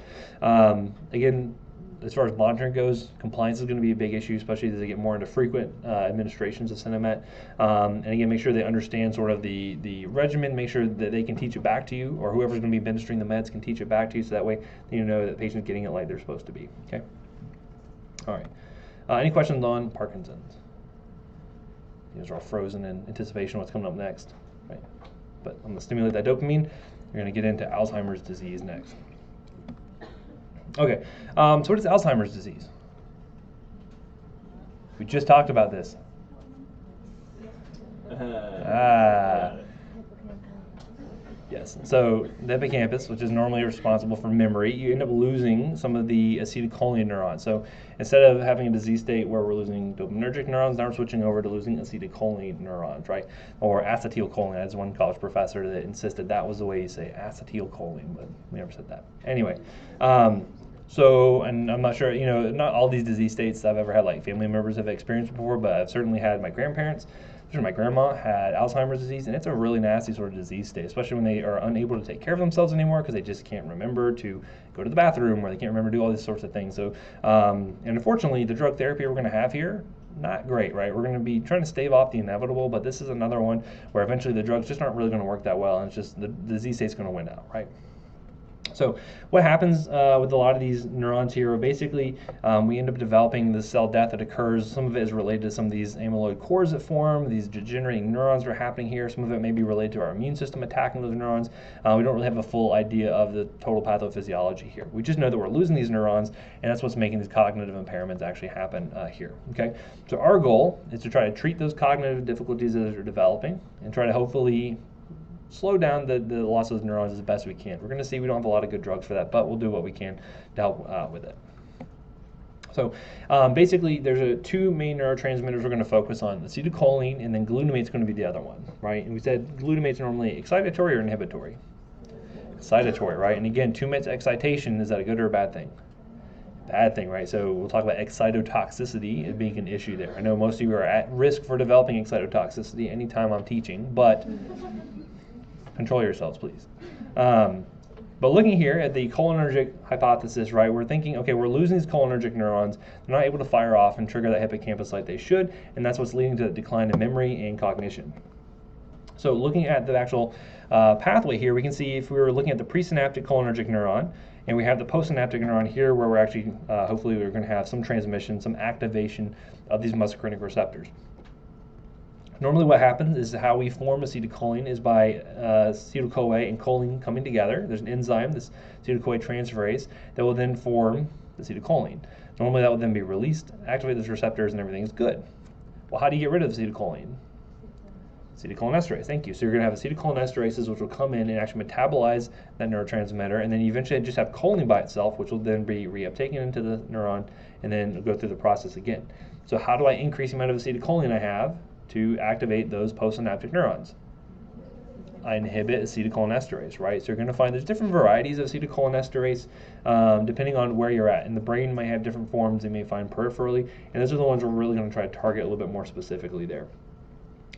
[SPEAKER 1] Again, as far as monitoring goes, compliance is going to be a big issue, especially as they get more into frequent administrations of Cinemet. And again, make sure they understand sort of the regimen, make sure that they can teach it back to you, or whoever's going to be administering the meds can teach it back to you, so that way you know that the patient's getting it like they're supposed to be. Okay? All right. Any questions on Parkinson's? You guys are all frozen in anticipation of what's coming up next. Right? But I'm going to stimulate that dopamine. We're going to get into Alzheimer's disease next. Okay, so what is Alzheimer's disease? We just talked about this. Yes, so the hippocampus, which is normally responsible for memory, you end up losing some of the acetylcholine neurons. So instead of having a disease state where we're losing dopaminergic neurons, now we're switching over to losing acetylcholine neurons, right? Or acetylcholine. As one college professor that insisted that was the way you say acetylcholine, but we never said that. Anyway, so, and I'm not sure, not all these disease states I've ever had like family members have experienced before, but I've certainly had my grandparents. My grandma had Alzheimer's disease, and it's a really nasty sort of disease state, especially when they are unable to take care of themselves anymore because they just can't remember to go to the bathroom, or they can't remember to do all these sorts of things. So, and unfortunately, the drug therapy we're going to have here, not great, right? We're going to be trying to stave off the inevitable, but this is another one where eventually the drugs just aren't really going to work that well, and it's just the disease state's going to win out, right? So what happens with a lot of these neurons here, basically we end up developing the cell death that occurs. Some of it is related to some of these amyloid cores that form, these degenerating neurons that are happening here. Some of it may be related to our immune system attacking those neurons. We don't really have a full idea of the total pathophysiology here. We just know that we're losing these neurons, and that's what's making these cognitive impairments actually happen here, okay? So our goal is to try to treat those cognitive difficulties as they're developing and try to hopefully slow down the loss of those neurons as best we can. We're going to see we don't have a lot of good drugs for that, but we'll do what we can to help with it. So basically, there's two main neurotransmitters we're going to focus on: acetylcholine, and then glutamate's going to be the other one, right? And we said glutamate's normally excitatory or inhibitory? Excitatory, right? And again, too much excitation, is that a good or a bad thing? Bad thing, right? So we'll talk about excitotoxicity as being an issue there. I know most of you are at risk for developing excitotoxicity anytime I'm teaching, but control yourselves, please. But looking here at the cholinergic hypothesis, right, we're thinking, okay, we're losing these cholinergic neurons. They're not able to fire off and trigger that hippocampus like they should, and that's what's leading to the decline in memory and cognition. So looking at the actual pathway here, we can see if we were looking at the presynaptic cholinergic neuron, and we have the postsynaptic neuron here where we're actually, hopefully we're going to have some transmission, some activation of these muscarinic receptors. Normally what happens is how we form acetylcholine is by acetyl-CoA and choline coming together. There's an enzyme, this acetyl-CoA transferase, that will then form acetylcholine. Normally that will then be released, activate those receptors, and everything is good. Well, how do you get rid of acetylcholine? Acetylcholinesterase, thank you. So you're going to have acetylcholinesterases which will come in and actually metabolize that neurotransmitter, and then you eventually just have choline by itself, which will then be reuptaken into the neuron and then go through the process again. So how do I increase the amount of acetylcholine I have to activate those postsynaptic neurons? I inhibit acetylcholinesterase, right? So you're going to find there's different varieties of acetylcholinesterase depending on where you're at. And the brain might have different forms they may find peripherally, and those are the ones we're really going to try to target a little bit more specifically there.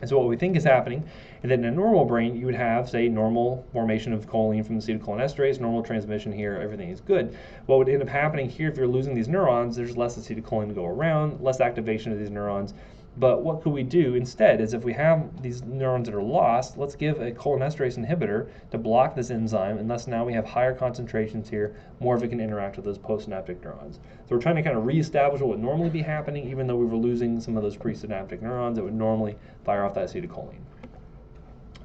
[SPEAKER 1] And so what we think is happening is that in a normal brain, you would have, say, normal formation of choline from the acetylcholinesterase, normal transmission here, everything is good. What would end up happening here, if you're losing these neurons, there's less acetylcholine to go around, less activation of these neurons. But what could we do instead is if we have these neurons that are lost, let's give a cholinesterase inhibitor to block this enzyme, and thus now we have higher concentrations here, more of it can interact with those postsynaptic neurons. So we're trying to kind of reestablish what would normally be happening, even though we were losing some of those presynaptic neurons that would normally fire off that acetylcholine.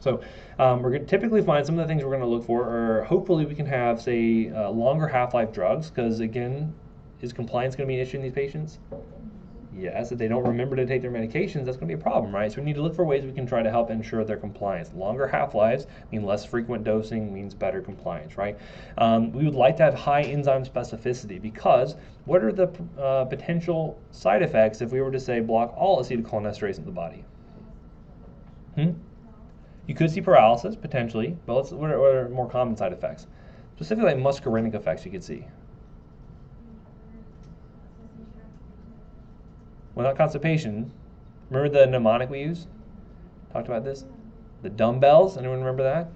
[SPEAKER 1] So we're going to typically find some of the things we're going to look for are hopefully we can have, say, longer half-life drugs, because again, is compliance going to be an issue in these patients? Yes, if they don't remember to take their medications, that's going to be a problem, right? So we need to look for ways we can try to help ensure their compliance. Longer half-lives mean less frequent dosing means better compliance, right? We would like to have high enzyme specificity, because what are the potential side effects if we were to, say, block all acetylcholinesterase in the body? You could see paralysis, potentially, but what are more common side effects? Specifically, like muscarinic effects you could see. Well, not constipation. Remember the mnemonic we used? Talked about this? The dumbbells, anyone remember that?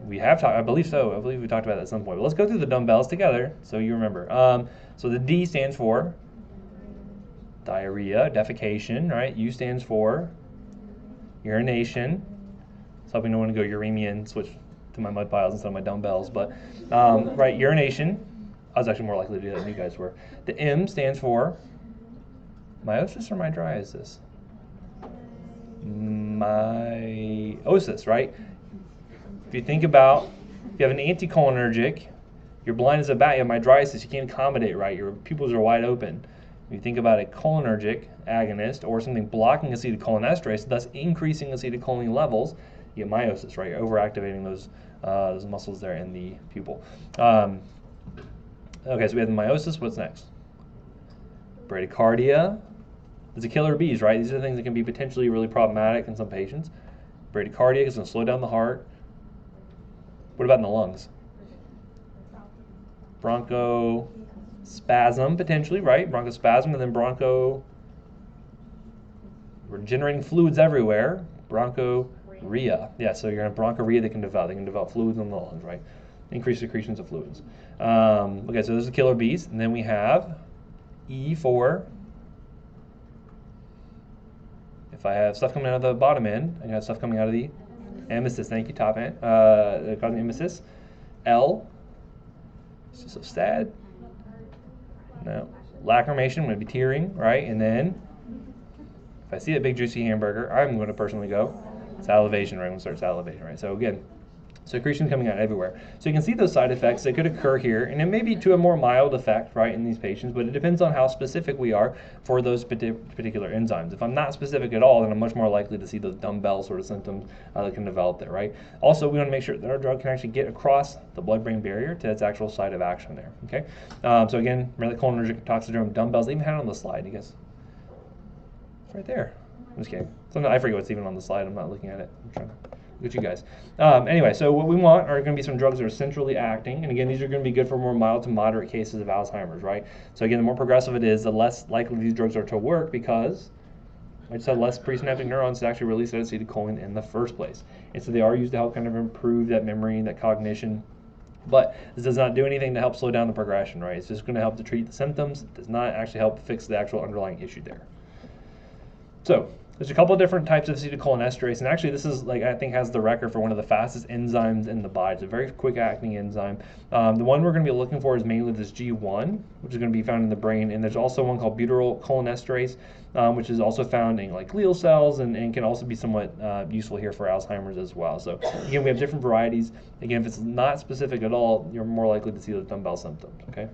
[SPEAKER 1] We have talked, I believe so. I believe we talked about that at some point. But let's go through the dumbbells together so you remember. So the D stands for diarrhea, defecation, right? U stands for urination. It's helping no one to go uremia and switch to my mud piles instead of my dumbbells. But, right, urination. I was actually more likely to do that than you guys were. The M stands for meiosis or mydriasis? Meiosis, right? If you think about, if you have an anticholinergic, you're blind as a bat, you have mydriasis, you can't accommodate, right? Your pupils are wide open. If you think about a cholinergic agonist or something blocking acetylcholinesterase, thus increasing acetylcholine levels, you get meiosis, right? You're overactivating those muscles there in the pupil. Okay, so we have the meiosis. What's next? Bradycardia. It's a killer bees, right? These are the things that can be potentially really problematic in some patients. Bradycardia is going to slow down the heart. What about in the lungs? Bronchospasm, potentially, right? Bronchospasm, and then we're generating fluids everywhere. Bronchorrhea. Yeah, so you're going to have bronchorrhea that can develop. They can develop fluids in the lungs, right? Increased secretions of fluids. Okay, so those are killer bees. And then we have E for, if I have stuff coming out of the bottom end, and you have stuff coming out of the emesis. Thank you, top end. Causing emesis. L, it's just so sad. No, lacrimation would be tearing, right? And then if I see a big juicy hamburger, I'm going to personally go salivation, right? I'm going to start salivating, right? So again, secretion coming out everywhere. So you can see those side effects that could occur here, and it may be to a more mild effect, right, in these patients, but it depends on how specific we are for those particular enzymes. If I'm not specific at all, then I'm much more likely to see those dumbbell sort of symptoms that can develop there, right? Also, we want to make sure that our drug can actually get across the blood-brain barrier to its actual site of action there, okay? So again, remember the cholinergic toxidrome dumbbells, they even had it on the slide, you guys. It's right there. I'm just kidding. Sometimes I forget what's even on the slide. I'm not looking at it. I'm trying to look at you guys. Anyway, so what we want are going to be some drugs that are centrally acting. And again, these are going to be good for more mild to moderate cases of Alzheimer's, right? So again, the more progressive it is, the less likely these drugs are to work because I just had less presynaptic neurons to actually release acetylcholine in the first place. And so they are used to help kind of improve that memory, that cognition. But this does not do anything to help slow down the progression, right? It's just going to help to treat the symptoms. It does not actually help fix the actual underlying issue there. So there's a couple of different types of acetylcholinesterase, and actually this is, like, I think has the record for one of the fastest enzymes in the body. It's a very quick acting enzyme. The one we're going to be looking for is mainly this G1, which is going to be found in the brain, and there's also one called butyrylcholinesterase, which is also found in like glial cells and can also be somewhat useful here for Alzheimer's as well. So again, we have different varieties. Again, if it's not specific at all, you're more likely to see those dumbbell symptoms, okay?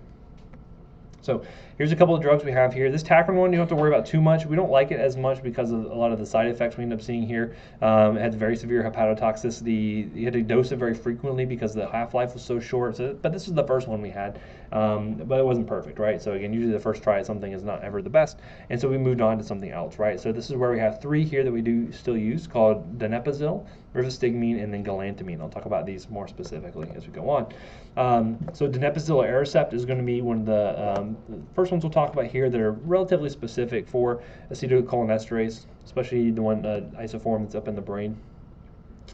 [SPEAKER 1] So here's a couple of drugs we have here. This Tacrin one, you don't have to worry about too much. We don't like it as much because of a lot of the side effects we end up seeing here. It had very severe hepatotoxicity. You had to dose it very frequently because the half-life was so short. So, but this is the first one we had, but it wasn't perfect, right? So again, usually the first try at something is not ever the best. And so we moved on to something else, right? So this is where we have three here that we do still use called donepezil, rivastigmine, and then galantamine. I'll talk about these more specifically as we go on. So donepezil or Aricept is going to be one of the first ones we'll talk about here that are relatively specific for acetylcholinesterase, especially the one isoform that's up in the brain.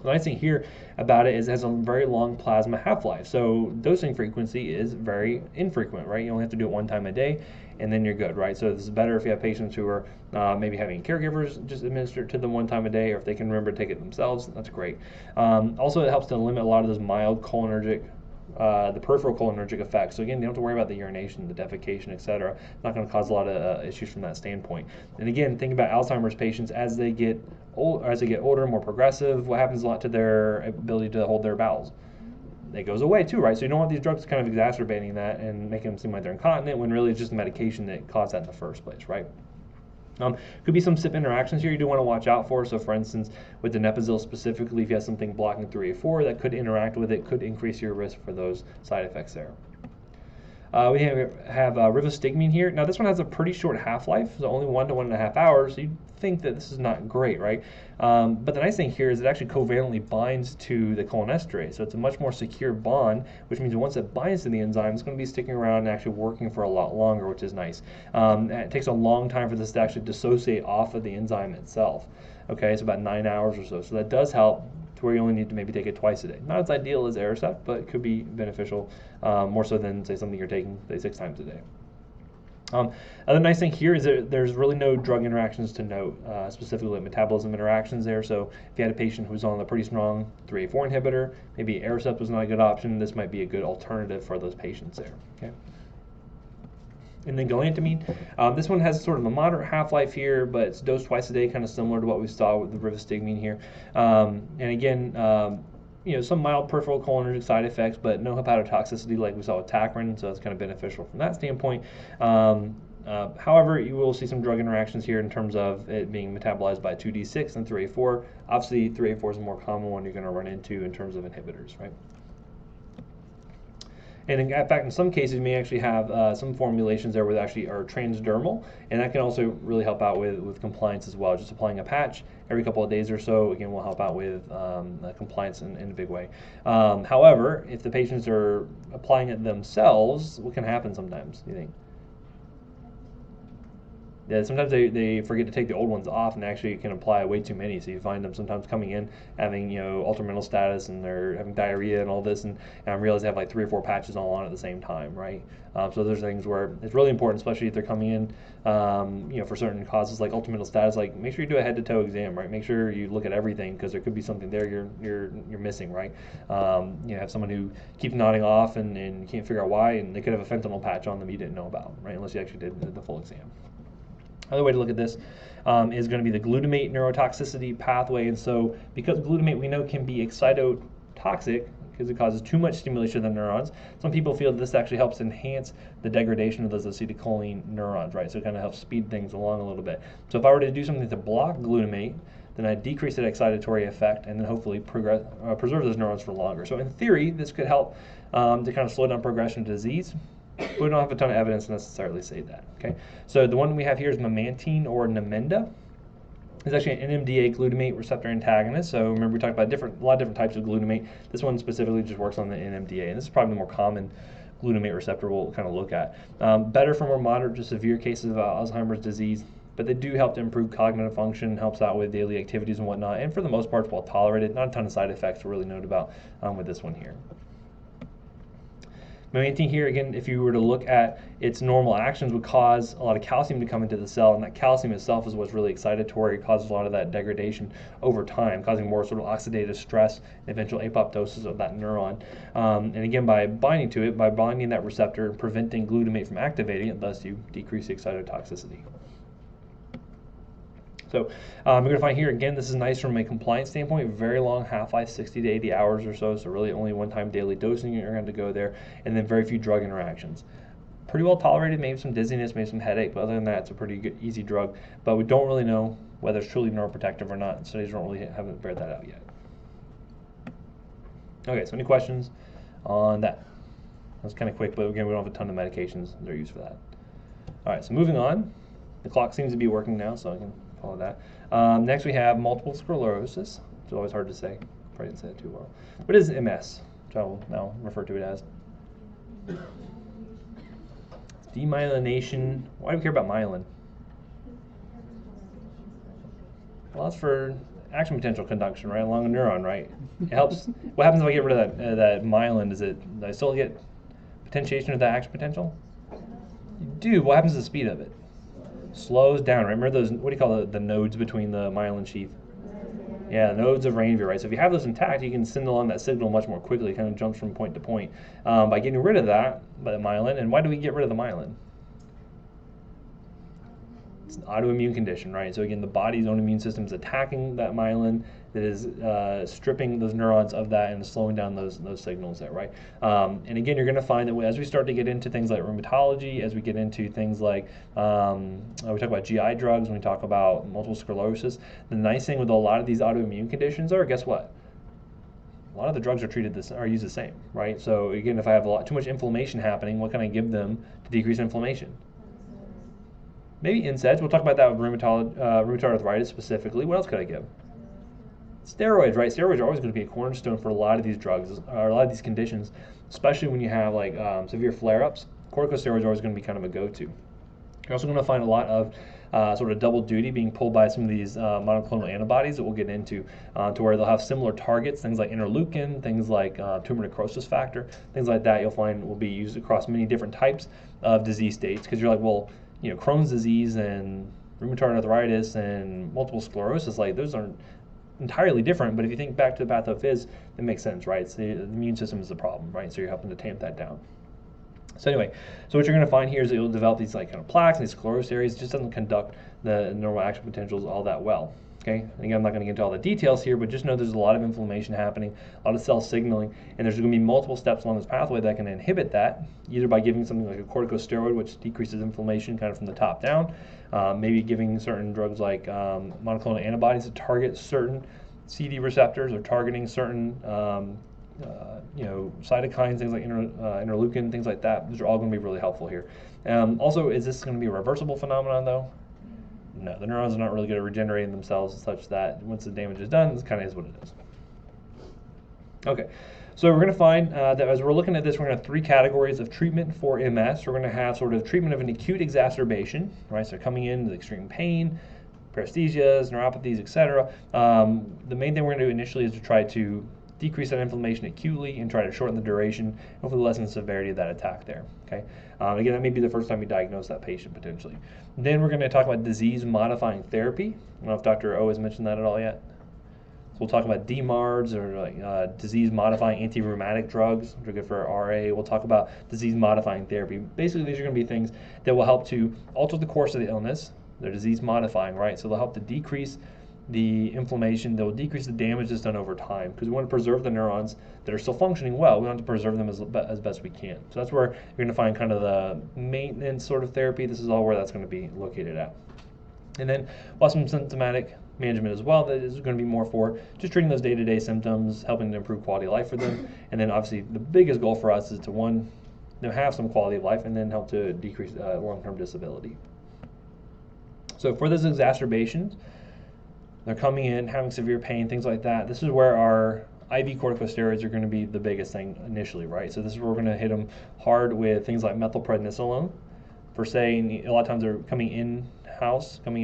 [SPEAKER 1] The nice thing here about it is it has a very long plasma half-life, so dosing frequency is very infrequent, right? You only have to do it one time a day, and then you're good, right? So this is better if you have patients who are maybe having caregivers just administer it to them one time a day, or if they can remember to take it themselves, that's great. Also, it helps to limit a lot of those mild cholinergic the peripheral cholinergic effects. So again, you don't have to worry about the urination, the defecation, etc. It's not going to cause a lot of issues from that standpoint. And again, think about Alzheimer's patients as they get older, more progressive. What happens a lot to their ability to hold their bowels? It goes away too, right? So you don't want these drugs kind of exacerbating that and making them seem like they're incontinent when really it's just the medication that caused that in the first place, right? Could be some CYP interactions here you do want to watch out for. So for instance, with donepezil specifically, if you have something blocking 3A4 that could interact with it, could increase your risk for those side effects there. We have rivastigmine here. Now this one has a pretty short half-life, so only 1 to 1.5 hours. So you'd think that this is not great, right? But the nice thing here is it actually covalently binds to the cholinesterase, so it's a much more secure bond, which means once it binds to the enzyme, it's going to be sticking around and actually working for a lot longer, which is nice. It takes a long time for this to actually dissociate off of the enzyme itself. Okay, it's about 9 hours or so. So that does help to where you only need to maybe take it twice a day. Not as ideal as Aricept, but it could be beneficial, more so than, say, something you're taking, say, 6 times a day. Other nice thing here is that there's really no drug interactions to note, specifically metabolism interactions there. So if you had a patient who's on a pretty strong 3A4 inhibitor, maybe Aricept was not a good option, this might be a good alternative for those patients there. Okay. And then galantamine, this one has sort of a moderate half-life here, but it's dosed twice a day, kind of similar to what we saw with the rivastigmine here. And again, you know, some mild peripheral cholinergic side effects, but no hepatotoxicity like we saw with Tacrin, so it's kind of beneficial from that standpoint. However, you will see some drug interactions here in terms of it being metabolized by 2D6 and 3A4. Obviously, 3A4 is a more common one you're going to run into in terms of inhibitors, right? And in fact, in some cases, you may actually have some formulations there that actually are transdermal, and that can also really help out with compliance as well. Just applying a patch every couple of days or so, again, will help out with compliance in a big way. However, if the patients are applying it themselves, what can happen sometimes, do you think? Yeah, sometimes they forget to take the old ones off and actually can apply way too many. So you find them sometimes coming in having altered mental status and they're having diarrhea and all this, and realize they have like 3 or 4 patches all on at the same time, right? So there's things where it's really important, especially if they're coming in, for certain causes like altered mental status. Like make sure you do a head-to-toe exam, right? Make sure you look at everything because there could be something there you're missing, right? Have someone who keeps nodding off and you can't figure out why, and they could have a fentanyl patch on them you didn't know about, right? Unless you actually did the full exam. Another way to look at this is going to be the glutamate neurotoxicity pathway. And so because glutamate we know can be excitotoxic because it causes too much stimulation of the neurons, some people feel that this actually helps enhance the degradation of those acetylcholine neurons, right? So it kind of helps speed things along a little bit. So if I were to do something to block glutamate, then I'd decrease that excitatory effect and then hopefully preserve those neurons for longer. So in theory, this could help to kind of slow down progression of disease. We don't have a ton of evidence to necessarily say that. Okay, so the one we have here is memantine or Namenda. It's actually an NMDA glutamate receptor antagonist. So remember we talked about a lot of different types of glutamate. This one specifically just works on the NMDA, and this is probably the more common glutamate receptor we'll kind of look at. Better for more moderate to severe cases of Alzheimer's disease, but they do help to improve cognitive function, helps out with daily activities and whatnot, and for the most part it's well tolerated. Not a ton of side effects to really note about with this one here. Memantine here, again, if you were to look at its normal actions, would cause a lot of calcium to come into the cell, and that calcium itself is what's really excitatory. It causes a lot of that degradation over time, causing more sort of oxidative stress and eventual apoptosis of that neuron. And again, by binding that receptor and preventing glutamate from activating it, thus you decrease the excitotoxicity. So we're going to find here, again, this is nice from a compliance standpoint, very long half-life, 60 to 80 hours or so, so really only one-time daily dosing you're going to go there, and then very few drug interactions. Pretty well tolerated, maybe some dizziness, maybe some headache, but other than that, it's a pretty good, easy drug, but we don't really know whether it's truly neuroprotective or not. Studies haven't bared that out yet. Okay, so any questions on that? That's kind of quick, but again, we don't have a ton of medications that are used for that. All right, so moving on. The clock seems to be working now, so I can follow that. Next we have multiple sclerosis, which is always hard to say. Probably didn't say it too well. What is MS, which I will now refer to it as? Demyelination. Why do we care about myelin? Well, that's for action potential conduction, right, along a neuron, right? It helps. What happens if I get rid of that myelin? Do I still get potentiation of that action potential? You do. What happens to the speed of it? Slows down, right? Remember those, what do you call the nodes between the myelin sheath? Yeah, nodes of Ranvier, right? So if you have those intact, you can send along that signal much more quickly. It kind of jumps from point to point by getting rid of that, by the myelin. And why do we get rid of the myelin? It's an autoimmune condition, right? So again, the body's own immune system is attacking that myelin, that is stripping those neurons of that and slowing down those signals there, right? And again, you're going to find that as we start to get into things like rheumatology, as we get into things like, we talk about GI drugs, when we talk about multiple sclerosis, the nice thing with a lot of these autoimmune conditions are, guess what? A lot of the drugs are used the same, right? So again, if I have too much inflammation happening, what can I give them to decrease inflammation? Maybe NSAIDs. We'll talk about that with rheumatoid arthritis specifically. What else could I give? Steroids, right? Steroids are always going to be a cornerstone for a lot of these drugs, or a lot of these conditions, especially when you have like severe flare-ups. Corticosteroids are always going to be kind of a go-to. You're also going to find a lot of sort of double duty being pulled by some of these monoclonal antibodies that we'll get into, to where they'll have similar targets, things like interleukin, things like tumor necrosis factor, things like that. You'll find will be used across many different types of disease states, because you're like, well, Crohn's disease and rheumatoid arthritis and multiple sclerosis, like those aren't entirely different, but if you think back to the pathophys, it makes sense, right? So the immune system is the problem, right? So you're helping to tamp that down. So anyway, so what you're going to find here is that you'll develop these like kind of plaques and these sclerosis areas. It just doesn't conduct the normal action potentials all that well. Okay, and again, I'm not going to get into all the details here, but just know there's a lot of inflammation happening, a lot of cell signaling, and there's going to be multiple steps along this pathway that can inhibit that, either by giving something like a corticosteroid, which decreases inflammation kind of from the top down, maybe giving certain drugs like monoclonal antibodies that target certain CD receptors, or targeting certain cytokines, things like interleukin, things like that. These are all going to be really helpful here. Also, is this going to be a reversible phenomenon though? No, the neurons are not really good at regenerating themselves such that once the damage is done, this kind of is what it is. Okay, So we're going to find that as we're looking at this, we're going to have 3 categories of treatment for MS. We're going to have sort of treatment of an acute exacerbation, right? So coming in with extreme pain, paresthesias, neuropathies, etc. The main thing we're going to do initially is to try to decrease that inflammation acutely and try to shorten the duration, hopefully lessen the severity of that attack there. Okay. Again, that may be the first time you diagnose that patient potentially. Then we're going to talk about disease-modifying therapy. I don't know if Dr. O has mentioned that at all yet. We'll talk about DMARDs, or like disease-modifying anti-rheumatic drugs, which are good for RA. We'll talk about disease-modifying therapy. Basically, these are going to be things that will help to alter the course of the illness. They're disease-modifying, right? So they'll help to decrease the inflammation. They'll decrease the damage that's done over time, because we want to preserve the neurons that are still functioning well. We want to preserve them as best we can. So that's where you're going to find kind of the maintenance sort of therapy. This is all where that's going to be located at. And then we'll have some symptomatic management as well that is going to be more for just treating those day-to-day symptoms, helping to improve quality of life for them. And then obviously the biggest goal for us is to, one, have some quality of life, and then help to decrease long-term disability. So for those exacerbations, they're coming in, having severe pain, things like that. This is where our IV corticosteroids are going to be the biggest thing initially, right? So this is where we're going to hit them hard with things like methylprednisolone. For say, a lot of times they're coming in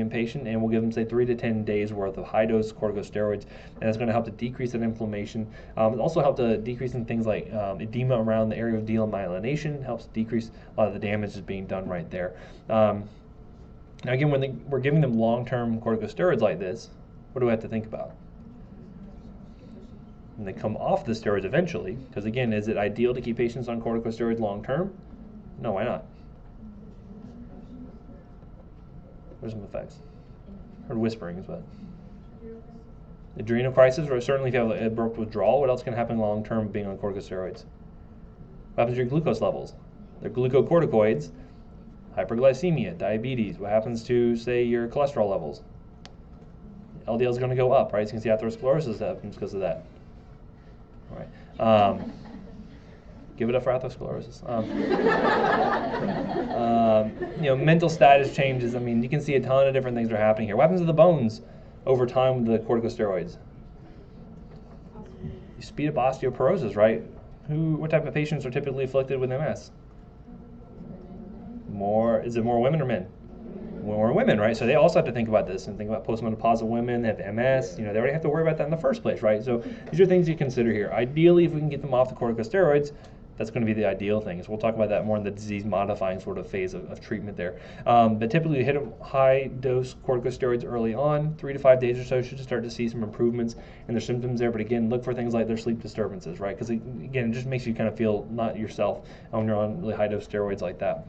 [SPEAKER 1] patient, and we'll give them say 3 to 10 days worth of high-dose corticosteroids, and that's going to help to decrease that inflammation. It also help to decrease in things like edema around the area of demyelination, helps decrease a lot of the damage that's being done right there. Now again, when we're giving them long-term corticosteroids like this, what do we have to think about? And they come off the steroids eventually, because again, is it ideal to keep patients on corticosteroids long-term? No, why not? There's some effects. Heard whisperings, but adrenal crisis, or certainly if you have an abrupt withdrawal, what else can happen long term being on corticosteroids? What happens to your glucose levels? They're glucocorticoids, hyperglycemia, diabetes. What happens to, say, your cholesterol levels? LDL is going to go up, right? So you can see atherosclerosis happens because of that. All right. Give it up for atherosclerosis. Mental status changes. I mean, you can see a ton of different things are happening here. What happens to the bones over time with the corticosteroids? You speed up osteoporosis, right? What type of patients are typically afflicted with MS? Is it more women or men? More women, right? So they also have to think about this and think about postmenopausal women that have MS. They already have to worry about that in the first place, right? So these are things you consider here. Ideally, if we can get them off the corticosteroids, that's going to be the ideal thing. So we'll talk about that more in the disease-modifying sort of phase of treatment there. But typically, you hit them high-dose corticosteroids early on, 3 to 5 days or so, should start to see some improvements in their symptoms there. But again, look for things like their sleep disturbances, right? Because again, it just makes you kind of feel not yourself when you're on really high-dose steroids like that.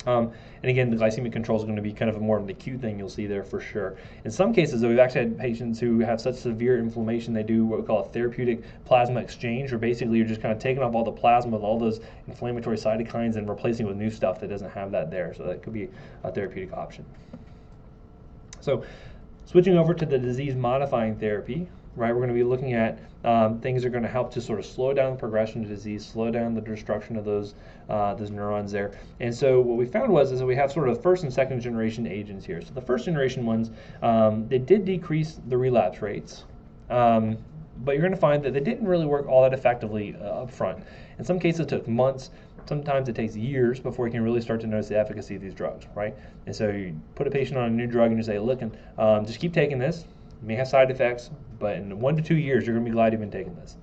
[SPEAKER 1] And again, the glycemic control is going to be kind of more of an acute thing you'll see there for sure. In some cases, though, we've actually had patients who have such severe inflammation, they do what we call a therapeutic plasma exchange, where basically you're just kind of taking off all the plasma with all those inflammatory cytokines and replacing it with new stuff that doesn't have that there. So that could be a therapeutic option. So switching over to the disease-modifying therapy, right, we're going to be looking at things that are going to help to sort of slow down the progression of disease, slow down the destruction of those neurons there. And so what we found is that we have sort of first and second generation agents here. So the first generation ones, they did decrease the relapse rates, but you're going to find that they didn't really work all that effectively up front. In some cases, it took months. Sometimes it takes years before you can really start to notice the efficacy of these drugs, right? And so you put a patient on a new drug and you say, look, just keep taking this. It may have side effects, but in 1 to 2 years, you're going to be glad you've been taking this.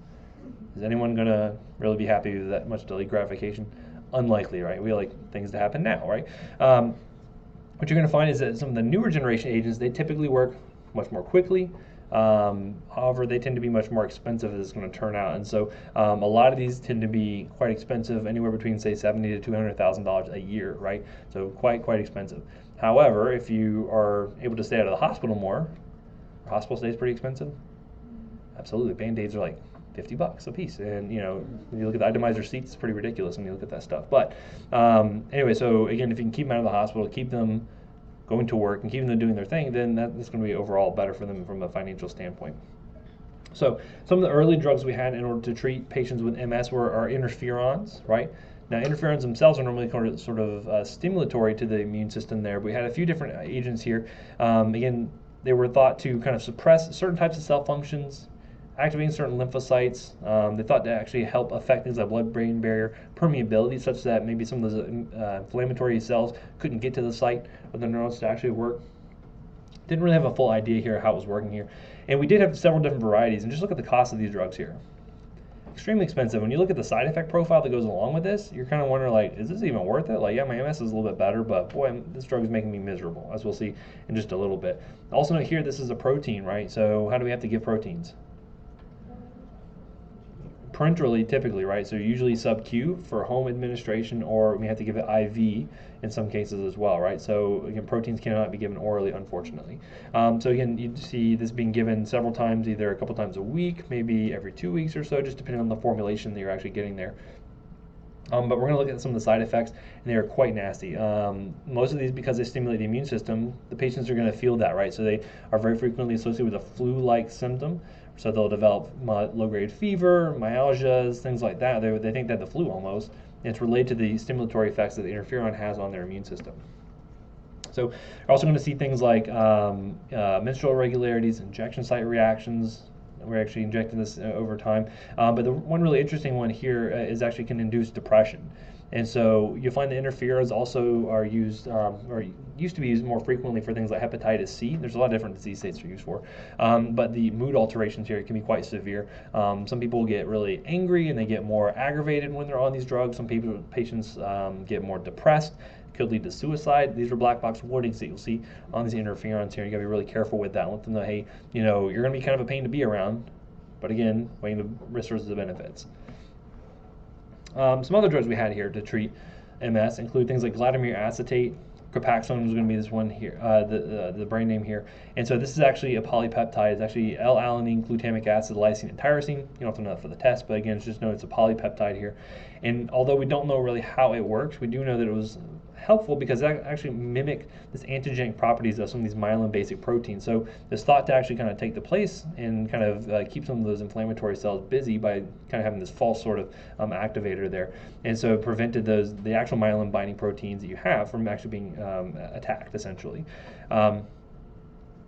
[SPEAKER 1] Is anyone going to really be happy with that much delayed gratification? Unlikely, right? We like things to happen now, right? What you're going to find is that some of the newer generation agents, they typically work much more quickly. However, they tend to be much more expensive as it's going to turn out. And so a lot of these tend to be quite expensive, anywhere between, say, $70,000 to $200,000 a year, right? So quite expensive. However, if you are able to stay out of the hospital more, hospital stays pretty expensive. Absolutely. Band-Aids are like $50 a piece. And, when you look at the itemized receipts, it's pretty ridiculous when you look at that stuff. But anyway, so again, if you can keep them out of the hospital, keep them going to work and keeping them doing their thing, then that's going to be overall better for them from a financial standpoint. So some of the early drugs we had in order to treat patients with MS were our interferons, right? Now, interferons themselves are normally sort of stimulatory to the immune system there. But we had a few different agents here. Again, they were thought to kind of suppress certain types of cell functions activating certain lymphocytes. They thought to actually help affect things like blood-brain barrier permeability, such that maybe some of those inflammatory cells couldn't get to the site of the neurons to actually work. Didn't really have a full idea here how it was working here. And we did have several different varieties, and just look at the cost of these drugs here. Extremely expensive. When you look at the side effect profile that goes along with this, you're kind of wondering, like, is this even worth it? Like, yeah, my MS is a little bit better, but boy, this drug is making me miserable, as we'll see in just a little bit. Also note here, this is a protein, right? So how do we have to give proteins? Parenterally, typically, right? So usually sub-Q for home administration, or we have to give it IV in some cases as well, right? So again, proteins cannot be given orally, unfortunately. So again, you see this being given several times, either a couple times a week, maybe every 2 weeks or so, just depending on the formulation that you're actually getting there. But we're going to look at some of the side effects, and they are quite nasty. Most of these, because they stimulate the immune system, the patients are going to feel that, right? So they are very frequently associated with a flu-like symptom. So they'll develop low-grade fever, myalgias, things like that. They think they have the flu almost, and it's related to the stimulatory effects that the interferon has on their immune system. So you're also going to see things like menstrual irregularities, injection site reactions. We're actually injecting this over time. But the one really interesting one here is actually can induce depression. And so you'll find the interferons also are used, or used to be used more frequently for things like hepatitis C. There's a lot of different disease states they're used for. But the mood alterations here can be quite severe. Some people get really angry and they get more aggravated when they're on these drugs. Some patients get more depressed. Could lead to suicide. These are black box warnings that you'll see on these interferons here. You gotta be really careful with that. Let them know, hey, you know, you're gonna be kind of a pain to be around, but again, weighing the risks versus the benefits. Some other drugs we had here to treat MS include things like glutamine acetate. Copaxone is going to be this one here, the brand name here. And so this is actually a polypeptide. It's actually L-alanine, glutamic acid, lysine, and tyrosine. You don't have to know that for the test, but again, just know it's a polypeptide here. And although we don't know really how it works, we do know that it was helpful because it actually mimic this antigenic properties of some of these myelin basic proteins. So it's thought to actually kind of take the place and kind of keep some of those inflammatory cells busy by kind of having this false sort of activator there. And so it prevented the actual myelin binding proteins that you have from actually being attacked, essentially. Again,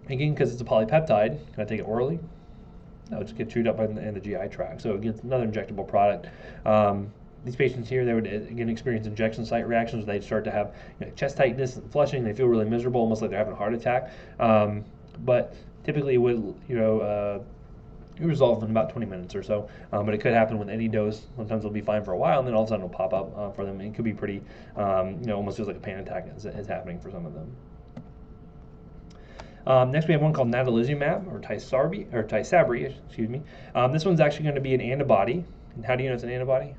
[SPEAKER 1] because it's a polypeptide, can I take it orally? No, just get chewed up in the GI tract. So again, it's another injectable product. These patients here, they would again experience injection site reactions. They'd start to have chest tightness and flushing. They feel really miserable, almost like they're having a heart attack. But typically, it would resolve in about 20 minutes or so. But it could happen with any dose. Sometimes they'll be fine for a while, and then all of a sudden it'll pop up for them. And it could be pretty, almost feels like a panic attack is happening for some of them. Next, we have one called natalizumab, or Tysabri, excuse me. This one's actually going to be an antibody. And how do you know it's an antibody?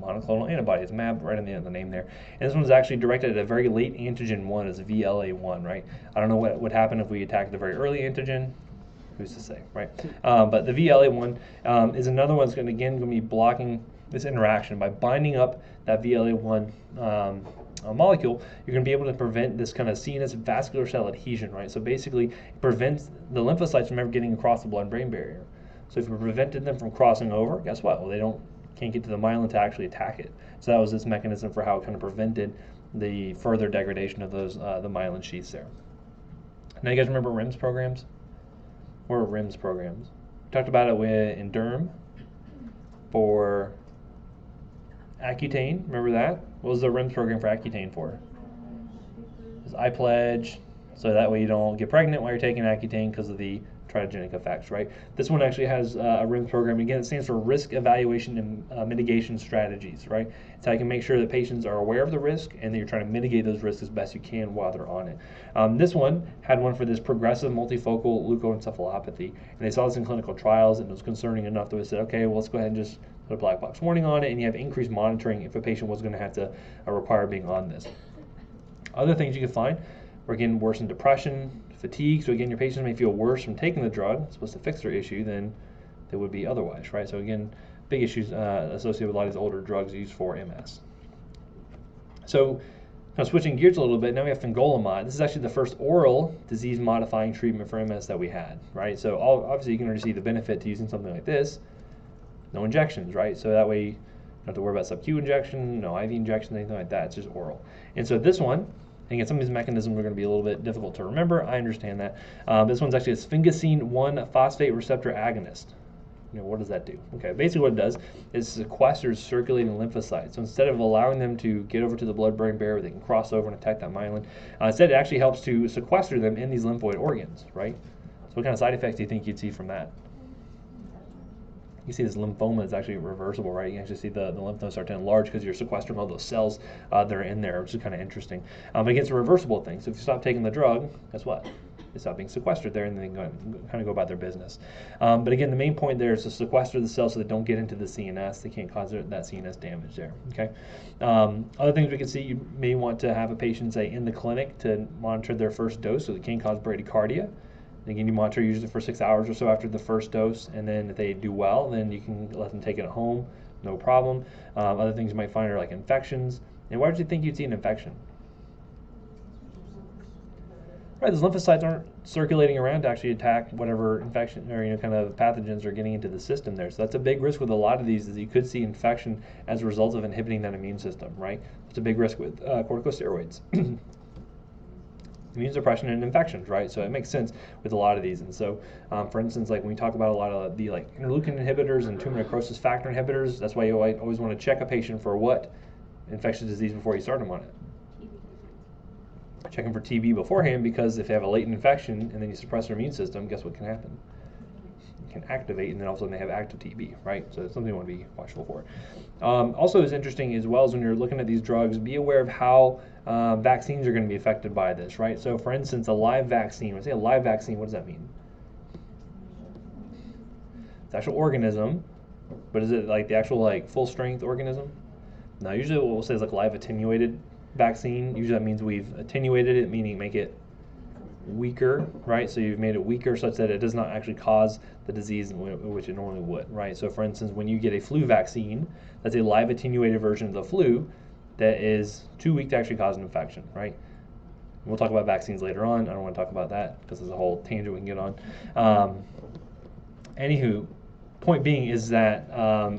[SPEAKER 1] Monoclonal antibody. It's mAb right in the end of the name there. And this one's actually directed at a very late antigen 1, as VLA1, right? I don't know what would happen if we attacked the very early antigen. Who's to say, right? But the VLA1 is another one that's going to be blocking this interaction. By binding up that VLA1 molecule, you're going to be able to prevent this kind of CNS vascular cell adhesion, right? So basically, it prevents the lymphocytes from ever getting across the blood-brain barrier. So if we prevented them from crossing over, guess what? Well, they can't get to the myelin to actually attack it. So that was this mechanism for how it kind of prevented the further degradation of those the myelin sheaths there. Now, you guys remember REMS programs? What are REMS programs? We talked about it in Derm for Accutane. Remember that? What was the REMS program for Accutane for? It was iPledge, so that way you don't get pregnant while you're taking Accutane because of the teratogenic effects, right? This one actually has a REMS program. Again, it stands for Risk Evaluation and Mitigation Strategies, right? It's how you can make sure that patients are aware of the risk and that you're trying to mitigate those risks as best you can while they're on it. This one had one for this progressive multifocal leukoencephalopathy, and they saw this in clinical trials, and it was concerning enough that we said, okay, well, let's go ahead and just put a black box warning on it, and you have increased monitoring if a patient was going to have to require being on this. Other things you can find were, again, worsened depression, fatigue. So again, your patients may feel worse from taking the drug. It's supposed to fix their issue than they would be otherwise, right? So again, big issues associated with a lot of these older drugs used for MS. So now switching gears a little bit, now we have fingolimod. This is actually the first oral disease-modifying treatment for MS that we had, right? So obviously you can already see the benefit to using something like this. No injections, right? So that way you don't have to worry about sub-Q injection, no IV injection, anything like that. It's just oral. And so this one, again, some of these mechanisms are going to be a little bit difficult to remember. I understand that. This one's actually a sphingosine 1 phosphate receptor agonist. What does that do? Okay, basically what it does is sequesters circulating lymphocytes. So instead of allowing them to get over to the blood-brain barrier, they can cross over and attack that myelin. Instead, it actually helps to sequester them in these lymphoid organs, right? So what kind of side effects do you think you'd see from that? You see this lymphoma is actually reversible, right? You can actually see the lymph nodes start to enlarge because you're sequestering all those cells that are in there, which is kind of interesting. But again, it's a reversible thing. So if you stop taking the drug, guess what? They stop being sequestered there, and then they kind of go about their business. But again, the main point there is to sequester the cells so they don't get into the CNS. They can't cause that CNS damage there. Okay. Other things we can see, you may want to have a patient, say, in the clinic to monitor their first dose, so it can cause bradycardia. Again, you monitor usually for 6 hours or so after the first dose, and then if they do well, then you can let them take it at home, no problem. Other things you might find are like infections. And why would you think you'd see an infection? Right, those lymphocytes aren't circulating around to actually attack whatever infection or kind of pathogens are getting into the system there. So that's a big risk with a lot of these, is you could see infection as a result of inhibiting that immune system, right? It's a big risk with corticosteroids. Immune suppression and infections, right? So it makes sense with a lot of these. And so, for instance, like when we talk about a lot of the interleukin inhibitors and tumor necrosis factor inhibitors, that's why you always want to check a patient for what infectious disease before you start them on it. Checking for TB beforehand, because if they have a latent infection and then you suppress their immune system, guess what can happen? It can activate, and then all of a sudden they have active TB, right? So it's something you want to be watchful for. Also, is interesting as well as when you're looking at these drugs, be aware of how vaccines are going to be affected by this, right? So, for instance, a live vaccine. When I say a live vaccine, what does that mean? It's an actual organism, but is it like the actual full-strength organism? No, usually what we'll say is like live attenuated vaccine. Usually that means we've attenuated it, meaning make it weaker, right? So you've made it weaker such that it does not actually cause the disease in which it normally would, right? So for instance, when you get a flu vaccine, that's a live attenuated version of the flu that is too weak to actually cause an infection, right? We'll talk about vaccines later on. I don't want to talk about that because there's a whole tangent we can get on. Anywho, point being is that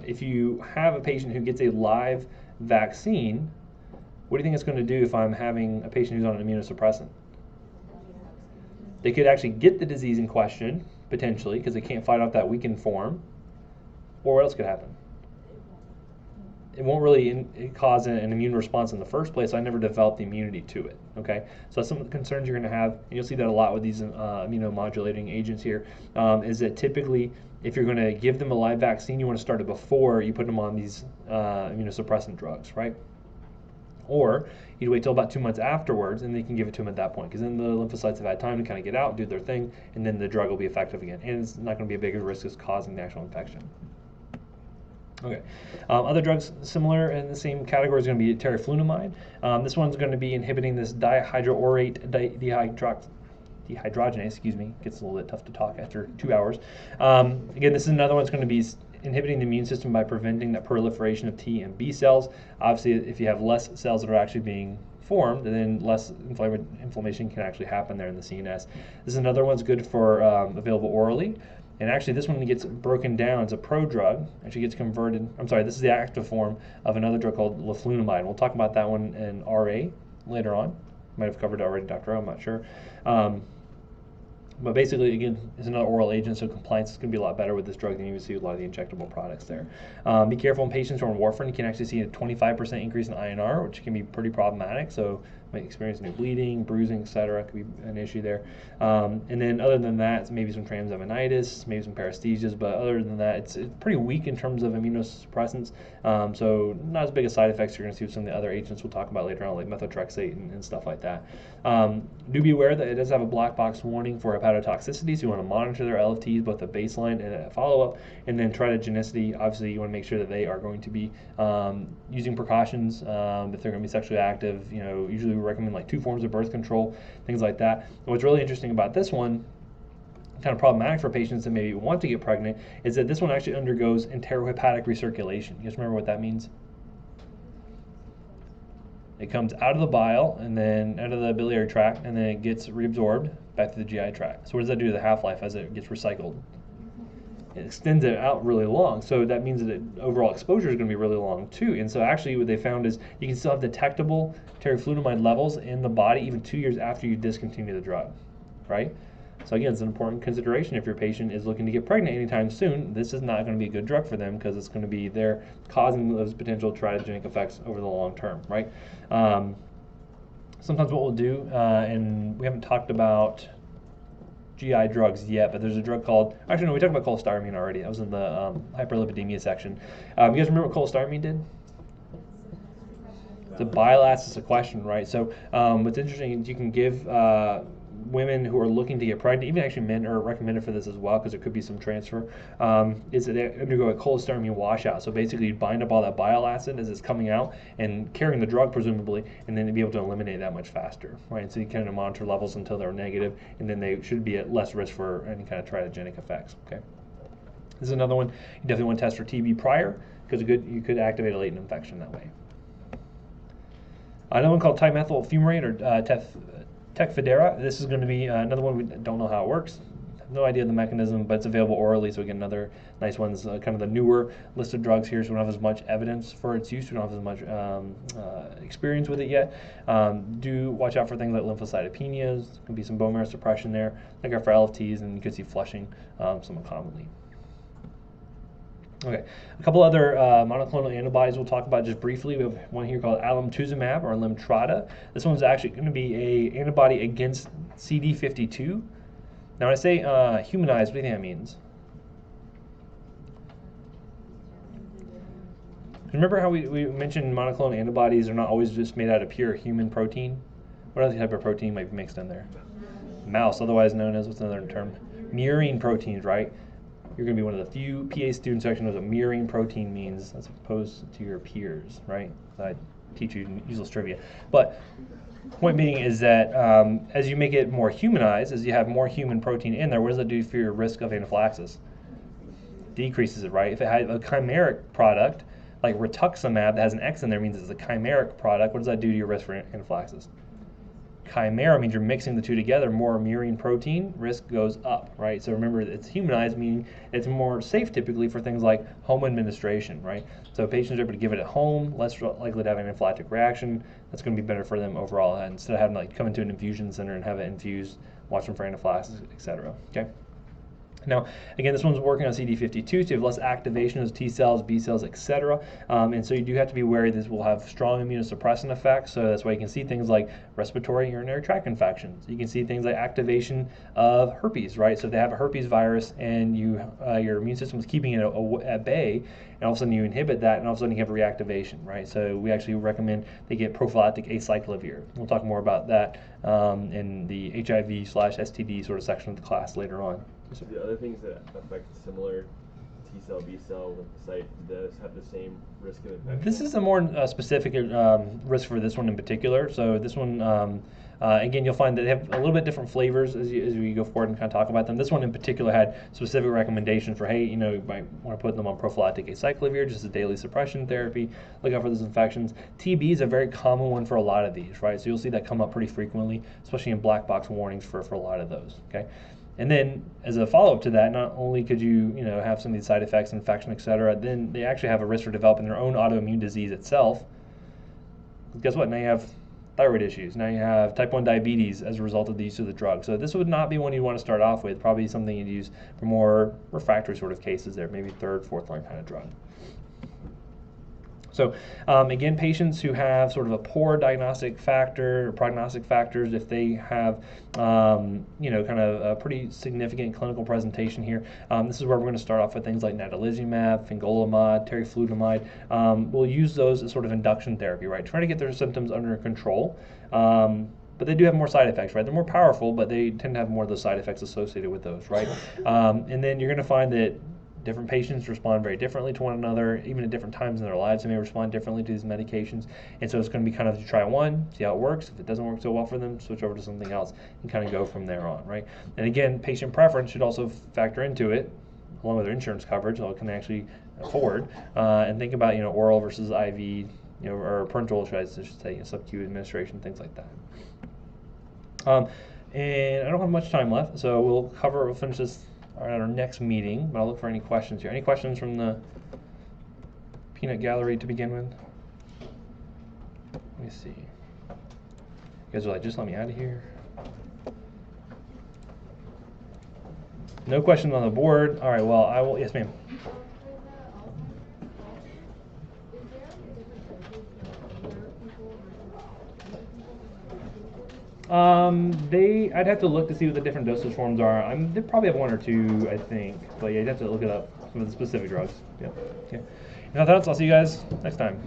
[SPEAKER 1] if you have a patient who gets a live vaccine, what do you think it's going to do if I'm having a patient who's on an immunosuppressant? They could actually get the disease in question, potentially, because they can't fight off that weakened form. Or what else could happen? It won't really cause an immune response in the first place. So I never developed the immunity to it. Okay, so that's some of the concerns you're going to have, and you'll see that a lot with these immunomodulating agents here. Is that typically, if you're going to give them a live vaccine, you want to start it before you put them on these immunosuppressant drugs, right? Or you'd wait till about 2 months afterwards, and then you can give it to them at that point, because then the lymphocytes have had time to kind of get out, do their thing, and then the drug will be effective again. And it's not going to be a bigger risk as causing the actual infection. Okay. Other drugs similar in the same category is going to be teriflunomide. This one's going to be inhibiting this dihydroorate dehydrogenase, excuse me. Gets a little bit tough to talk after 2 hours. Again, this is another one that's going to be inhibiting the immune system by preventing that proliferation of T and B cells. Obviously, if you have less cells that are actually being formed, then less inflammation can actually happen there in the CNS. This is another one that's good for available orally. And actually, this one gets broken down. It's a prodrug. Actually gets converted. I'm sorry, this is the active form of another drug called leflunomide. We'll talk about that one in RA later on. Might have covered it already, Dr. O, I'm not sure. But basically, again, it's another oral agent, so compliance is going to be a lot better with this drug than you would see with a lot of the injectable products there. Be careful in patients who are on warfarin. You can actually see a 25% increase in INR, which can be pretty problematic. So might experience new bleeding, bruising, etc. Could be an issue there. And then other than that, maybe some transaminitis, maybe some paresthesias, but other than that, it's pretty weak in terms of immunosuppressants. So not as big a side effects you're going to see with some of the other agents we'll talk about later on, like methotrexate and stuff like that. Do be aware that it does have a black box warning for hepatotoxicity, so you want to monitor their LFTs, both at baseline and at follow-up, and then tritogenicity. Obviously, you want to make sure that they are going to be using precautions if they're going to be sexually active. Usually we recommend like 2 forms of birth control, things like that. And what's really interesting about this one, kind of problematic for patients that maybe want to get pregnant, is that this one actually undergoes enterohepatic recirculation. You guys remember what that means? It comes out of the bile and then out of the biliary tract, and then it gets reabsorbed back to the GI tract. So what does that do to the half-life as it gets recycled? It extends it out really long, so that means that overall exposure is going to be really long too. And so actually what they found is you can still have detectable teriflunomide levels in the body even 2 years after you discontinue the drug, right? So again, it's an important consideration if your patient is looking to get pregnant anytime soon. This is not going to be a good drug for them because it's going to be there causing those potential teratogenic effects over the long term, right? Sometimes what we'll do, and we haven't talked about GI drugs yet, but there's a drug called, actually no, we talked about cholestyramine already. That was in the hyperlipidemia section. You guys remember what cholestyramine did? It's a bile acid sequestration, right? So what's interesting is you can give women who are looking to get pregnant, even actually men are recommended for this as well because there could be some transfer, is that they undergo a cholestyramine washout. So basically you bind up all that bile acid as it's coming out and carrying the drug presumably, and then to be able to eliminate that much faster, right? So you kind of monitor levels until they're negative, and then they should be at less risk for any kind of teratogenic effects, okay? This is another one. You definitely want to test for TB prior because you could activate a latent infection that way. Another one called trimethyl fumarate or Tecfidera. This is going to be another one we don't know how it works. Have no idea the mechanism, but it's available orally, so again, another nice one. Is kind of the newer list of drugs here, so we don't have as much evidence for its use. We don't have as much experience with it yet. Do watch out for things like lymphocytopenias. There can be some bone marrow suppression there. Look out for LFTs, and you could see flushing somewhat commonly. Okay, a couple other monoclonal antibodies we'll talk about just briefly. We have one here called alemtuzumab or Lemtrada. This one's actually going to be an antibody against CD52. Now, when I say humanized, what do you think that means? Remember how we mentioned monoclonal antibodies are not always just made out of pure human protein? What other type of protein might be mixed in there? Mouse, otherwise known as, what's another term? Murine proteins, right? You're going to be one of the few PA students who actually knows what murine protein means as opposed to your peers, right? I teach you useless trivia. But point being is that as you make it more humanized, as you have more human protein in there, what does that do for your risk of anaphylaxis? Decreases it, right? If it had a chimeric product, like rituximab that has an X in there means it's a chimeric product, what does that do to your risk for anaphylaxis? Chimera means you're mixing the two together, more murine protein, risk goes up, right? So remember, it's humanized, meaning it's more safe typically for things like home administration, right? So if patients are able to give it at home, less likely to have an anaphylactic reaction. That's going to be better for them overall, instead of having to like come into an infusion center and have it infused, watch them for anaphylaxis, etc. Okay. Now, again, this one's working on CD52, so you have less activation of T cells, B cells, etc. And so you do have to be wary this will have strong immunosuppressant effects. So that's why you can see things like respiratory urinary tract infections. You can see things like activation of herpes, right? So if they have a herpes virus and your immune system is keeping it at bay, and all of a sudden you inhibit that, and all of a sudden you have a reactivation, right? So we actually recommend they get prophylactic acyclovir. We'll talk more about that in the HIV/STD sort of section of the class later on.
[SPEAKER 2] The other things that affect similar T cell, B cell lymphocyte, does have the same risk of infection?
[SPEAKER 1] This is a more specific risk for this one in particular. So this one, again, you'll find that they have a little bit different flavors as we go forward and kind of talk about them. This one in particular had specific recommendations for, hey, you might want to put them on prophylactic acyclovir, just a daily suppression therapy. Look out for those infections. TB is a very common one for a lot of these, right? So you'll see that come up pretty frequently, especially in black box warnings for a lot of those, okay? And then, as a follow-up to that, not only could you have some of these side effects, infection, etc., then they actually have a risk for developing their own autoimmune disease itself. Guess what? Now you have thyroid issues. Now you have type 1 diabetes as a result of the use of the drug. So this would not be one you'd want to start off with. Probably something you'd use for more refractory sort of cases there, maybe third, fourth line kind of drug. So again, patients who have sort of a poor diagnostic factor, or prognostic factors, if they have, kind of a pretty significant clinical presentation here, this is where we're going to start off with things like natalizumab, fingolimod, teriflunomide. We'll use those as sort of induction therapy, right? Trying to get their symptoms under control. But they do have more side effects, right? They're more powerful, but they tend to have more of those side effects associated with those, right? And then you're going to find that different patients respond very differently to one another, even at different times in their lives. They may respond differently to these medications. And so it's going to be kind of, you try one, see how it works. If it doesn't work so well for them, switch over to something else and kind of go from there on, right? And again, patient preference should also factor into it, along with their insurance coverage, so it can actually afford, and think about, oral versus IV, or parenteral, should I say, sub-Q administration, things like that. And I don't have much time left, so we'll finish this at our next meeting, but I'll look for any questions here. Any questions from the peanut gallery to begin with? Let me see. You guys are like, just let me out of here. No questions on the board. All right, well, I will, yes, ma'am. I'd have to look to see what the different dosage forms are. They probably have one or two, I think. But yeah, you'd have to look it up, some of the specific drugs. Yeah. Okay. Nothing else. I'll see you guys next time.